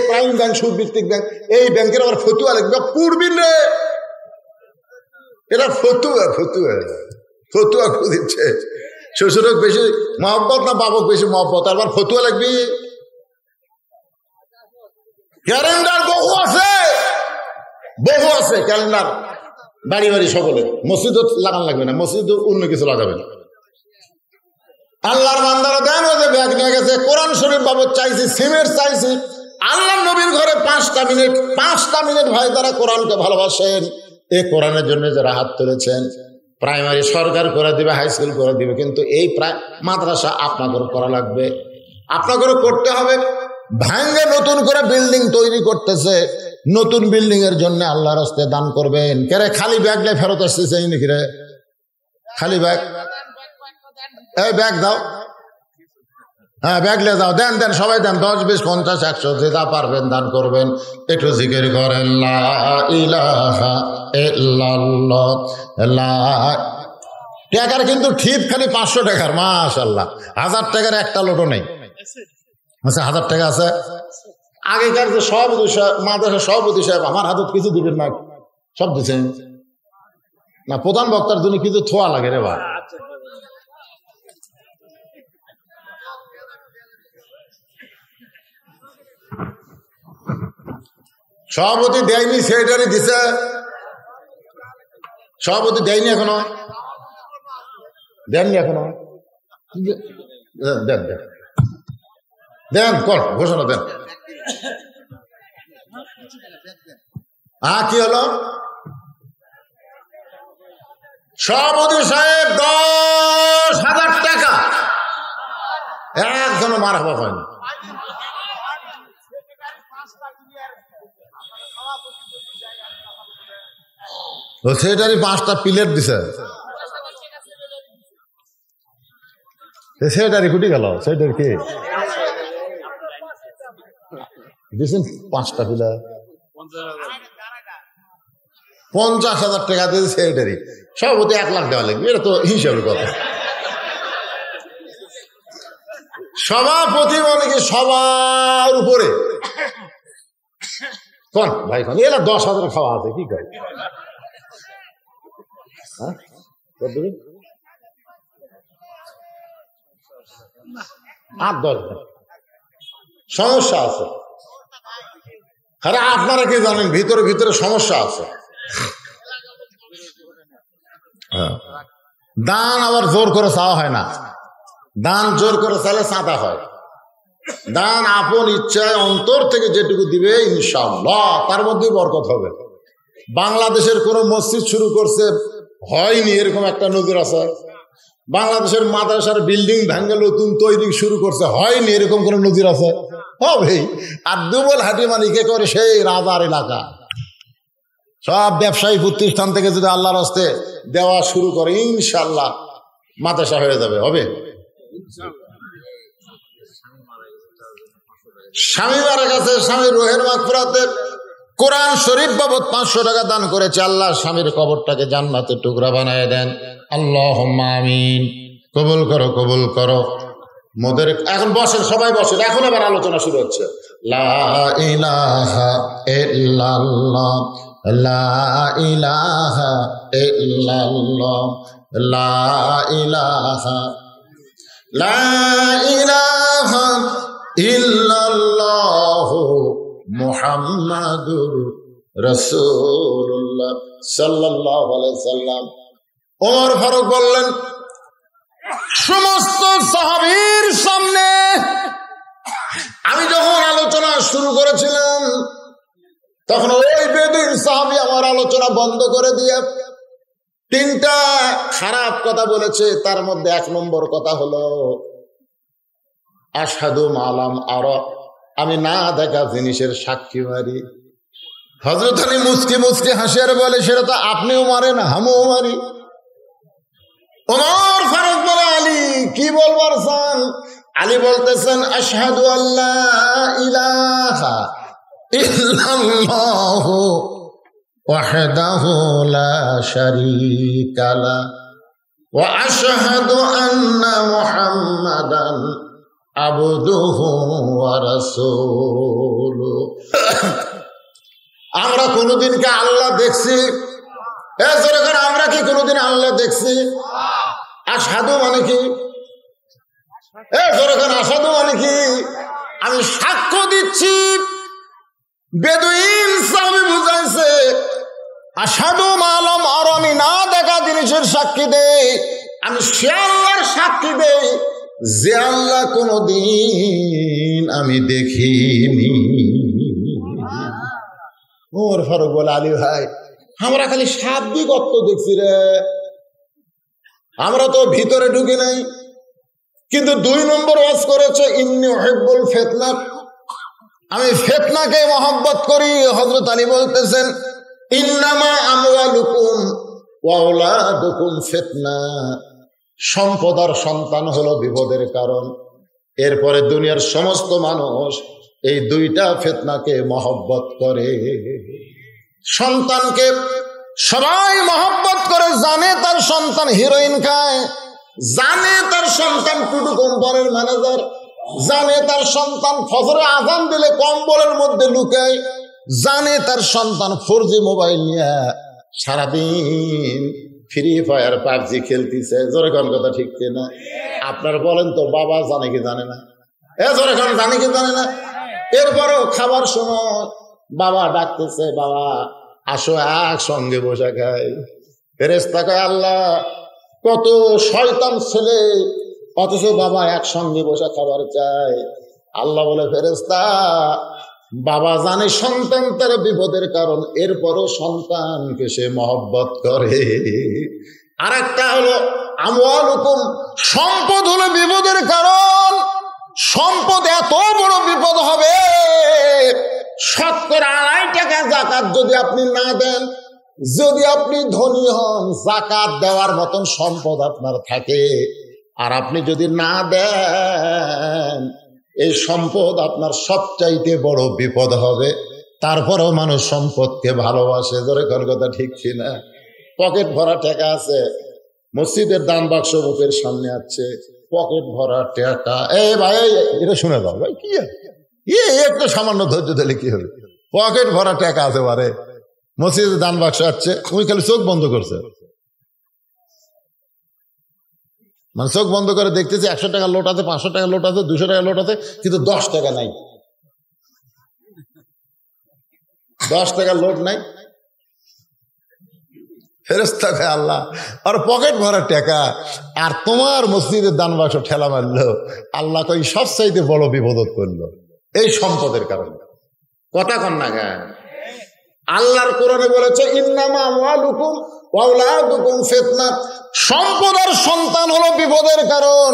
প্রাইম ব্যাংক, সুদ ভিত্তিক ব্যাংক, এই ব্যাংকের আবার ফতুয়া লাগবে, পুড়বিন রে। এটা ফতুয়া দিচ্ছে। শ্বশুরক বেশি মহব্বত না বাবক বেশি মহব্বত, আবার ফতুয়া লাগবি। ক্যালেন্ডার বহু আছে ক্যালেন্ডার বাড়ি বাড়ি সকলে। মসজিদ লাগান লাগবে না, মসজিদ অন্য কিছু লাগাবে না। আল্লাহর বান্দারা দেন ওই যে ব্যাগ নিয়ে গেছে, কোরআন শরীফ বাবদ চাইছি, সিমেন্ট চাইছি। আল্লাহ নবীর ঘরে 5টা মিনিট ভাই তারা কোরআনকে ভালোবাসেন। এই কোরআনের জন্য যারা হাত তুলেছেন, প্রাইমারি সরকার করে দিবে, হাই স্কুল করে দিবে, কিন্তু এই মাদ্রাসা আপনাদের করা লাগবে, আপনাদের করতে হবে। ভাঙ্গে নতুন করে বিল্ডিং তৈরি করতেছে, নতুন বিল্ডিং এর জন্য আল্লাহর রাস্তায় দান করবেন। কেরে খালি ব্যাগ নিয়ে ফেরত আসতেছে নাকি রে? খালি ব্যাগ, এই ব্যাগ দাও, হ্যাঁ ব্যাগ নিয়ে যাও, দেন সবাই দেন, 10, 20, 50, 100 যেটা পারবেন দান করবেন। একটু জিকির করেন লা ইলাহা ইল্লাল্লাহ। টাকার কিন্তু ঠিক খালি 500 টাকার, মাশাআল্লাহ। 1000 টাকার একটা লোটো নেই। আচ্ছা 1000 টাকা আছে। আগেকার যে সভাপতি মাদ্রাসার সভাপতি সাহেব আমার হাতত কিছু দিবেন না, সব দিচ্ছেন না। প্রধান বক্তার জন্য কিছু থোয়া লাগে রে ভাই। সভাপতি দেয়নি, সেক্রেটারি দিছে। সভাপতি দেয়নি এখনো, দেননি এখনো, দেন কর ঘোষণা দেন। কি হলো? সভাপতি সাহেব 10,000 টাকা, একজনও মার হওয়া হয়নি। সেটারই 5টা প্লেট দিছে, সেটারই ফুটি গেল। সেটার কি দিয়েছেন? 5টা প্লেট 50,000 টাকা দিয়েছে সেটারই। সভাপতি 1 লাখ দেওয়া লাগবে, এটা তো হিসাবের কথা। সভাপতি মানে কি সবার উপরে? কোন ভাই কোন এলা 10,000 খাওয়া আছে কি করে? সমস্যা আছে। আরে আপনারা কি জানেন ভিতরে ভিতরে সমস্যা আছে। দান আবার জোর করে চাওয়া হয় না, দান জোর করে চাইলে চাঁদা হয়। দান আপন ইচ্ছায় অন্তর থেকে যেটুকু দিবে ইনশাআল্লাহ তার মধ্যেই বরকত হবে। বাংলাদেশের কোন মসজিদ শুরু করছে হয়নি এরকম একটা নজির আছে? বাংলাদেশের মাদ্রাসার বিল্ডিং ভাঙ্গে নতুন তৈরি শুরু করছে হয়নি এরকম কোন নজির আছে? হবে। আর দুবল হাটি মালিকে করে সেই রাজার এলাকা সব ব্যবসায়ী প্রতিষ্ঠান থেকে যদি আল্লাহর হস্তে দেওয়া শুরু করে ইনশাআল্লাহ মাদ্রাসা হয়ে যাবে। হবে। স্বামী মারা গেছে, স্বামী রুহের মাগফিরাতে কোরআন শরীফ বাবদ 500 টাকা দান করেছে। আল্লাহ স্বামীর কবরটাকে জান্নাতের টুকরা বানায় দেন। আল্লাহুম্মা আমিন। কবুল করো, কবুল করো। মোদের এখন বসেন, সবাই বসেন, এখন আবার আলোচনা শুরু হচ্ছে। লা ইলাহা ইল্লাল্লাহ, লা ইলাহা ইল্লাল্লাহ, লা ইলাহা, লা ইলাহা ইল্লাল্লাহু মুহাম্মাদুর রাসূলুল্লাহ সাল্লাল্লাহু আলাইহি সাল্লাম। ওমর ফারুক বললেন, সমস্ত সাহাবীর সামনে আমি যখন আলোচনা শুরু করেছিলাম তখন ওই বেদুইন সাহাবী আমার আলোচনা বন্ধ করে দিয়ে 3টা খারাপ কথা বলেছে। তার মধ্যে 1 নম্বর কথা হলো আশহাদু মালাম আরা, আমি না দেখা জিনিসের সাক্ষী মারি। হযরত আলী মুচকি মুচকি হাসিয়ার বলে, সেটা তো আপনিও মারেন, আমিও মারি। ওমর ফারুক বলে, আলী কি বলবার চান? আলী বলতেছেন, আশহাদু আল্লা ইলাহা ইল্লাল্লাহু ওয়াহদাহু লা শারীকা লাহু ওয়া আশহাদু আন্না মুহাম্মাদান আবদুহু ওয়া রাসূলুহু। আমরা কোনদিনকে আল্লাহ দেখছি? আমরা কি কোনদিন আল্লাহ দেখছি? আশহাদু মানে কি? আশহাদু মানে কি? আমি সাক্ষ্য দিচ্ছি। বেদুইন সাহাবী বুঝাইছে, আশহাদু মালাম আর, আমি না দেখা জিনিসের সাক্ষী দেই। আমি সে আল্লাহর সাক্ষী দেই যে আল্লাহ কোনদিন আমি দেখিনি। ওমর ফারুক বলে, আলী ভাই আমরা খালি শাব্দিক অর্থ দেখছি রে, আমরা তো ভিতরে ঢুকি নাই। কিন্তু 2 নম্বর ওয়াজ করেছে, ইন্নী উহিব্বুল ফিতনা, আমি ফিতনাকে মহব্বত করি। হযরত আলী বলতেছেন, ইন্নামা আমওয়ালুকুম ওয়া আওলাদুকুম ফিতনা, সম্পদ আর সন্তান হলো বিপদের কারণ। এরপরে দুনিয়ার সমস্ত মানুষ এই 2টা ফিতনাকে মহব্বত করে। সন্তানকে সবাই মহব্বত করে, জানে তার সন্তান হিরোইন খায়, জানে তার সন্তান টুটু কোম্পানির ম্যানেজার, জানে তার সন্তান ফজরে আজান দিলে কম্বলের মধ্যে লুকায়, জানে তার সন্তান 4G মোবাইল নিয়ে সারাদিন ফ্রি ফায়ার পাবজি খেলতেছে। জোরে কোন কথা ঠিক না? আপনার বলেন তো, বাবা জানে কি জানে না? জোরে কোন, জানে কি জানে না? এরপরেও খাবার সময় বাবা ডাকতেছে, বাবা আসো একসঙ্গে বসে খাই। ফেরেশতা কয়, আল্লাহ কত শয়তান ছেলে, অথচ বাবা একসঙ্গে বসে খাবার চায়। আল্লাহ বলে, ফেরেশতা বাবা জানে সন্তান তার বিপদের কারণ, এরপরও সন্তানকে সে মহব্বত করে। আর একটা হলো আমওয়ালুকুম, সম্পদ হলো বিপদের কারণ। সম্পদ এত বড় বিপদ হবে, 2.5 টাকা যাকাত যদি আপনি না দেন, যদি আপনি ধনী হন, যাকাত দেওয়ার মতন সম্পদ আপনার থাকে, আর আপনি যদি না দেন, এই সম্পদ আপনার সবচাইতে বড় বিপদ হবে। তারপরেও মানুষ সম্পদকে ভালোবাসে। ধরে কোন কথা ঠিক কিনা? পকেট ভরা টাকা আছে, মসজিদের দান বাক্স মুখের সামনে আছে, পকেট ভরা টাকা। ভাই এটা শুনে দাও ভাই, কি একটু সামান্য ধৈর্য দিলে কি হবে? পকেট ভরা টাকা আছে, পারে মসজিদের দান বাক্স আছে, ওই খালি চোখ বন্ধ করছে, মানে চোখ বন্ধ করে দেখতেছে 100 টাকার লোট আছে, 500 টাকার লোট আছে, 200 টাকার লোট আছে, কিন্তু 10 টাকা নাই, 10 টাকার লোট নাই। ফেরেশতা কয়, আল্লাহ আর পকেট ভরা টাকা, আর তোমার মসজিদের দান বাক্স ঠেলা মারলো। আল্লাহ কই সবচাইতে বড় বিপদ করলো এই সম্পদের কারণে। কথা কন না কেন? আল্লাহর কোরআনে বলেছে, ইন্নামা আমওয়ালুকুম ওয়া আওলাদুকুম ফিতনা, সম্পদ আর সন্তান হলো বিপদের কারণ।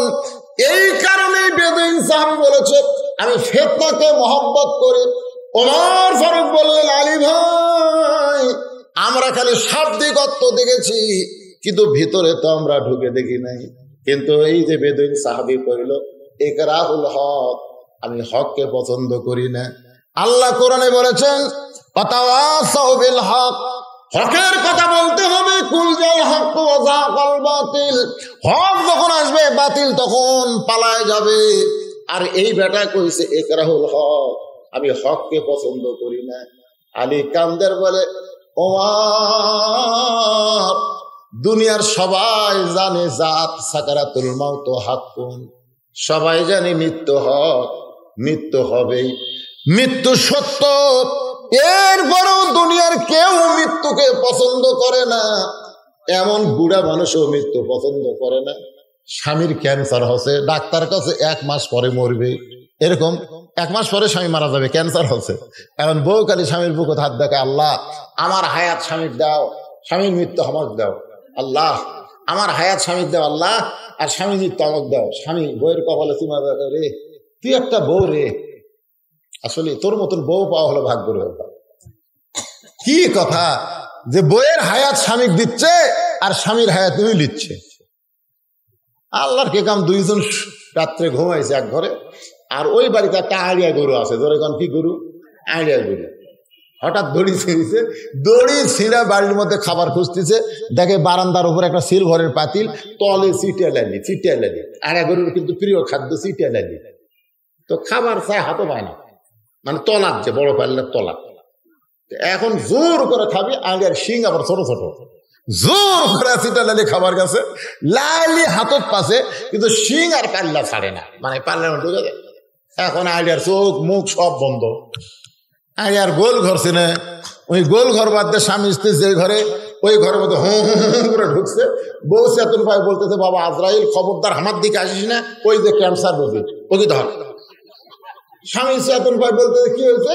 এই কারণেই বেদুইন সাহাবী বলেছে, আমি ফিতনাকে মহব্বত করি। ওমর ফারুক বললেন, আলী ভাই আমরা খালি শাব্দিক অর্থ দেখেছি, কিন্তু ভিতরে তো আমরা ঢুকে দেখি নাই। কিন্তু এই যে বেদুইন সাহাবী কইল, ইকরাহুল হক, আমি হককে পছন্দ করি না। আল্লাহ কোরআনে বলেছেন, ওয়াতাওয়াসাউ বিল হক, হকের কথা বলতে হবে। কুল জাল হক ওয়া যাকাল বাতিল, হক যখন আসবে বাতিল তখন পালায় যাবে। আর এই বেটা কইছে ইকরাহুল হক, আমি হককে পছন্দ করি না। আলী কান্দের বলে, ওমর দুনিয়ার সবাই জানে জাত সাকারাতুল মাউত হাক্কুন, সবাই জানে মৃত্যু হক, মৃত্যু হবেই, মৃত্যু সত্য। এরপরেও দুনিয়ার কেউ মৃত্যুকে পছন্দ করে না। এমন বুড়া মানুষও মৃত্যু পছন্দ করে না। স্বামীর ক্যান্সার হচ্ছে, ডাক্তার কাছে 1 মাস পরে মরবে, এরকম 1 মাস পরে স্বামী মারা যাবে, ক্যান্সার হচ্ছে। এখন বউ কালী স্বামীর বুকে হাত দেখে, আল্লাহ আমার হায়াত স্বামীর দাও, স্বামীর মৃত্যু আমাকে দাও। আল্লাহ আমার হায়াত স্বামীর দাও আল্লাহ, আর স্বামীর মৃত্যু আমাকে দাও। স্বামী বইয়ের কপালে চুমা দেখে, রে তুই একটা বউ রে, আসলে তোর মতন বউ পাওয়া হলো ভাগ্য রে। কি কথা যে বইয়ের হায়াত স্বামীকে দিচ্ছে আর স্বামীর হায়াত তুমি দিচ্ছে। আল্লাহর কে কাম, দুইজন রাত্রে ঘুমাইছে এক ঘরে, আর ওই বাড়িতে একটা আড়িয়া গরু আছে। ধরে কোন কি গরু? আড়িয়া গরু। হঠাৎ দড়ি ছিঁড়েছে, দড়ি ছিঁড়া বাড়ির মধ্যে খাবার খুঁজতেছে, দেখে বারান্দার উপর একটা সিলভারের পাতিল, তলে চিটিয়া লালি। আড়িয়া গরুর কিন্তু প্রিয় খাদ্য চিটিয়া লালি। তো খাবার চায়, হাতও পায় না, মানে তলাক, যে বড় পাল্লার তলাক। এখন জোর করে খাবি, আড়িয়ার শিং আবার ছোট ছোট, জোর করে চিটা লালি খাবার গেছে, লালি হাতত পাশে, কিন্তু শিং আর পাল্লা ছাড়ে না, মানে পাল্লার মধ্যে ঢুকে যায়। এখন আইডিয়ার চোখ মুখ সব বন্ধ। আইডিয়ার গোল ঘর ছিনে, ওই গোল ঘর বাদ দিয়ে স্বামী স্ত্রী যে ঘরে, ওই ঘরের মধ্যে হুঁ হুঁ হুঁ করে ঢুকছে। বউ চেতন ভাই বলতেছে, বাবা আজরাইল খবরদার আমার দিকে আসিস না, ওই যে ক্যান্সার রোগী, ওকে ধর। স্বামী চেতন ভাই বলতেছে, কি হয়েছে?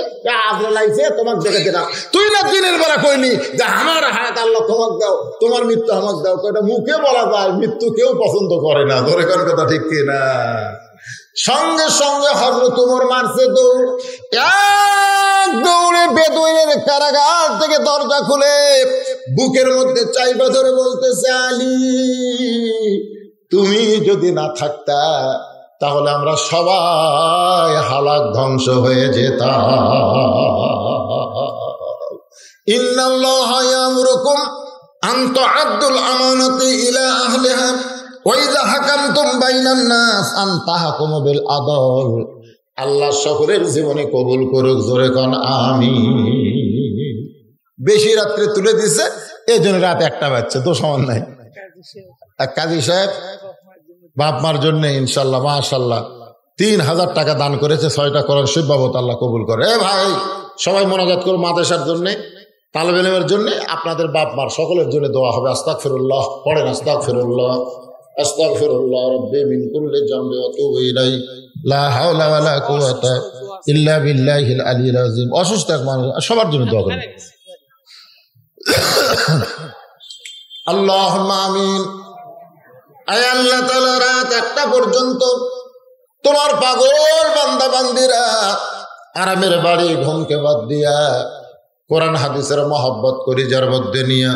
আজরাইল আইছে, তোমাকে দেখে দিলাম। তুই না দিনের বেলা কইনি যে আমার হায়াত আল্লাহ তোমাকে দাও, তোমার মৃত্যু আমাকে দাও। এটা মুখে বলা যায়, মৃত্যু কেউ পছন্দ করে না। ধরে কোন কথা ঠিক কিনা? সঙ্গে সঙ্গে হযরত ওমর মারছে দৌড়, এক দৌড়ে বেদুইনের কারাগার থেকে দরজা খুলে বুকের মধ্যে চাইবা ধরে বলতেছে, আলী তুমি যদি না থাকতা তাহলে আমরা সবাই হালাক ধ্বংস হয়ে যেতাম। ইন্নাল্লাহা ইয়ামুরুকুম আন তুআদ্দুল আমানাতি ইলা আহলিহা ওয়া ইযা হাকামতুম বাইনান নাস আন তাহকুমু বিল আদল। আল্লাহ সকলের জীবনে কবুল করুক, জোরে কোন আমিন। বেশি রাত্রে তুলে দিছে, এই জন্য রাত একটা বাজছে, তো সমান নাই। কাজী সাহেব বাপ মার জন্য ইনশাল্লাহ মাশাল্লাহ 3000 টাকা দান করেছে, 6টা কোরআন শরীফ বাবদ, আল্লাহ কবুল করে। ভাই সবাই মোনাজাত করো মাদ্রাসার জন্য, তালেব ইলমের জন্য, আপনাদের বাপ মার সকলের জন্য দোয়া হবে। আস্তাগফিরুল্লাহ পড়েন, আস্তাগফিরুল্লাহ আস্তাগফিরুল্লাহ রাব্বি মিন কুল্লি যামবি ওয়া তুবু ইলাইহি লা হাওলা ওয়া লা কুওয়াতা ইল্লা বিল্লাহিল আলিয়্যিল আযীম। অসুস্থ মানুষ সবার জন্য দোয়া করেন। আল্লাহুম্মা আমিন। আয় আল্লাহ তাআলা, রাত 1টা পর্যন্ত তোমার পাগল বান্দা বান্দিরা আরামের বাড়ি ঘুমকে বাদ দিয়া কোরআন হাদিসের মহব্বত করি যার মধ্যে নিয়া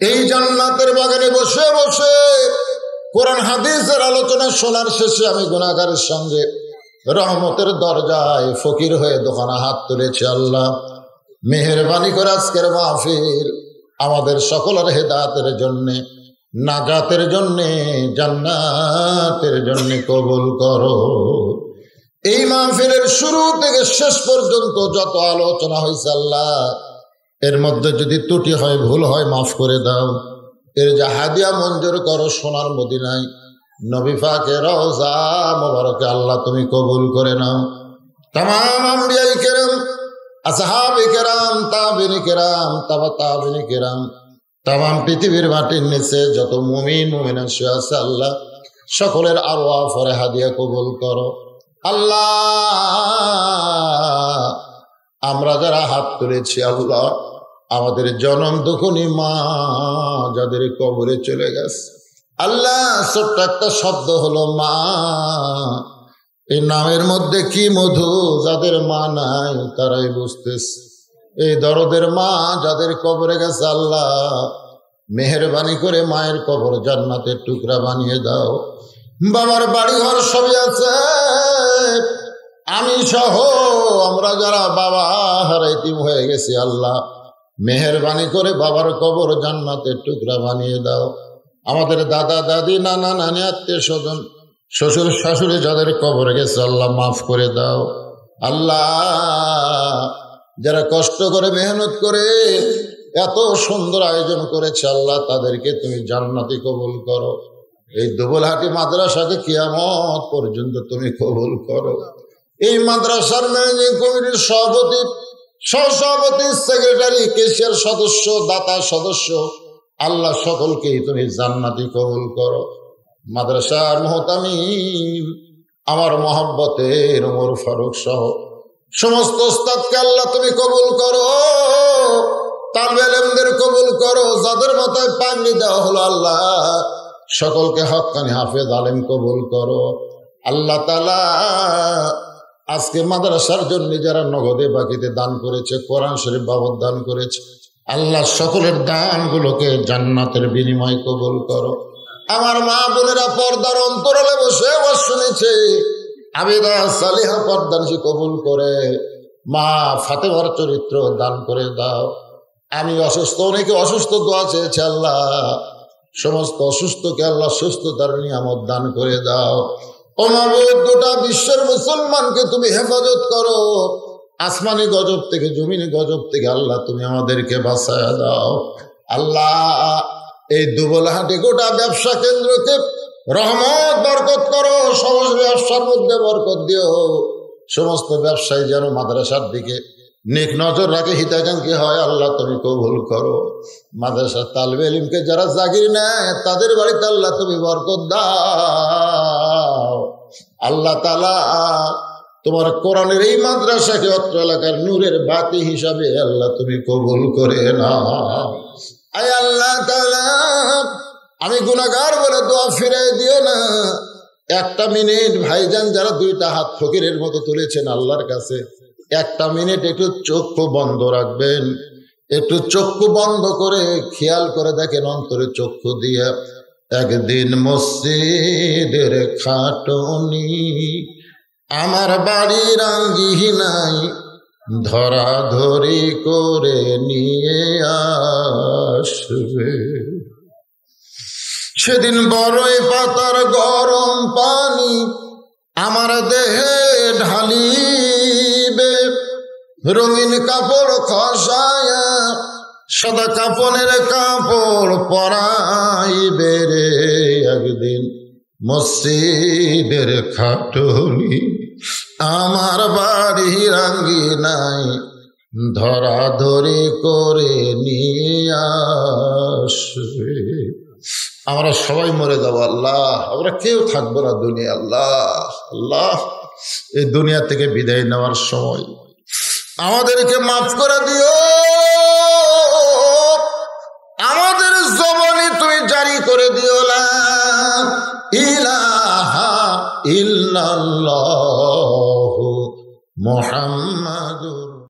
এই জান্নাতের বাগানে বসে বসে কোরআন হাদিসের আলোচনা শোনার শেষে আমি গুনাহগারের সঙ্গে রহমতের দরজায় ফকির হয়ে দোকানে হাত তুলেছি। আল্লাহ মেহেরবানি করে আজকের মাহফিল আমাদের সকলের হেদায়েতের জন্যে, নাজাতের জন্যে, জান্নাতের জন্যে কবুল করো। এই মাহফিলের শুরু থেকে শেষ পর্যন্ত যত আলোচনা হয়েছে আল্লাহ, এর মধ্যে যদি ত্রুটি হয়, ভুল হয়, মাফ করে দাও। এর যা হাদিয়া মঞ্জুর করো সোনার মদিনায় নবী পাকের রওজা মোবারকে আল্লাহ তুমি কবুল করে নাও। তামাম আম্বিয়ায়ে কেরাম, আসহাবে কেরাম, তাবেঈনে কেরাম, তাবা তাবেঈনে কেরাম, তামাম পৃথিবীর মাটির নিচে যত মুমিন মুমিনাত শুয়ে আছে আল্লাহ সকলের আরওয়াহ ফরে হাদিয়া কবুল করো। আল্লাহ আমরা যারা হাত তুলেছি আল্লাহ, আমাদের জনম দুঃখনী মা যাদের কবরে চলে গেছে আল্লাহ, ছোট্ট একটা শব্দ হলো মা, এই নামের মধ্যে কি মধু, যাদের মা নাই তারাই বুঝতেছে। এই দরদের মা যাদের কবরে গেছে আল্লাহ মেহেরবানি করে মায়ের কবর জান্নাতের টুকরা বানিয়ে দাও। বাবার বাড়ি ঘর সবই আছে, আমি সহ আমরা যারা বাবা হারাইতিম হয়ে গেছি আল্লাহ মেহেরবানি করে বাবার কবর জান্নাতের টুকরা বানিয়ে দাও। আমাদের দাদা দাদি নানা নানি আত্মীয় স্বজন শ্বশুর শাশুড়ি যাদের কবরে গেছে আল্লাহ মাফ করে দাও। আল্লাহ যারা কষ্ট করে মেহনত করে এত সুন্দর আয়োজন করেছে আল্লাহ তাদেরকে তুমি জান্নাতি কবুল করো। এই দুবলহাটি মাদ্রাসাকে কিয়ামত পর্যন্ত তুমি কবুল করো। এই মাদ্রাসার ম্যানেজিং কমিটির সভাপতি, সহসভাপতি, সেক্রেটারি, কেশিয়ার সদস্য, দাতা সদস্য আল্লাহ সকলকেই তুমি জান্নাতি কবুল করো। মাদ্রাসার মুহতামিম আমার মহব্বতের ওমর ফারুক সহ সমস্ত উস্তাদকে আল্লাহ তুমি কবুল করো, তালেবে ইলমদের কবুল করো, যাদের মাথায় পাগড়ি দেওয়া হলো আল্লাহ সকলকে হক্কানি হাফেজ আলেম কবুল করো। আল্লাহ তাআলা আজকে মাদ্রাসার জন্য যারা নগদে বাকিতে দান করেছে, কোরআন শরীফ বাবদ দান করেছে, আল্লাহ সকলের দানগুলোকে জান্নাতের বিনিময় কবুল করো। আমার মা বোনেরা পর্দার অন্তরালে বসে শুনেছে, আবিদা সালিহা পর্দানশী কবুল করে। মা ফাতেমার চরিত্র দান করে দাও। আমি অসুস্থ, অনেকে অসুস্থ দোয়া চেয়েছে, আল্লাহ সমস্ত অসুস্থকে আল্লাহ সুস্থতার নিয়ামত দান করে দাও। ও মাবুদ, গোটা বিশ্বের মুসলমানকে তুমি হেফাজত করো, আসমানি গজব থেকে, জমিনি গজব থেকে আল্লাহ তুমি আমাদেরকে বাঁচায়া দাও। আল্লাহ এই দুবলহাটে গোটা ব্যবসা কেন্দ্রকে রহমত বরকত করো, সমস্ত ব্যবসার মধ্যে বরকত দিও। সমস্ত ব্যবসায়ী যেন মাদ্রাসার দিকে নেক নজর রাখে, হিতাকাঙ্ক্ষী হয়, আল্লাহ তুমি কবুল করো। মাদ্রাসার তালিবে ইলমকে যারা জাগির নেয় তাদের বাড়িতে আল্লাহ তুমি বরকত দাও। আল্লাহ তাআলা তোমার কোরআনের এই মাদ্রাসাকে অত্র এলাকার নূরের বাতি হিসাবে আল্লাহ তুমি কবুল করে নাও। আয় আল্লাহ তাআলা, আমি গুনাহগার বলে দোয়া ফিরাই দিও না। একটা মিনিট ভাইজান যারা দুইটা হাত ফকিরের মতো তুলেছেন আল্লাহর কাছে, একটা মিনিট একটু চক্ষু বন্ধ রাখবেন। একটু চক্ষু বন্ধ করে খেয়াল করে দেখেন অন্তরে চক্ষু দিয়ে, একদিন মসজিদের খাটনি আমার বাড়ির আঙ্গিনায় ধরাধরি করে নিয়ে আসবে। সেদিন বড়ই পাতার গরম পানি আমার দেহে ঢালিবে, রঙিন কাপড় খসায়া সাদা কাপনের কাপড় পরাইবে রে। একদিন মসজিদের খাটনি আমার বাড়ির আঙ্গিনায় ধরাধরি করে নিয়ে আসবে। আমরা সবাই মরে যাবো আল্লাহ, আমরা কেউ থাকবো না দুনিয়া। আল্লাহ আল্লাহ, এই দুনিয়া থেকে বিদায় নেওয়ার সময় আমাদেরকে মাফ করে দিও। আমাদের জবানে তুমি জারি করে দিও লা ইলাহা ইল্লাল্লাহু মুহাম্মাদুর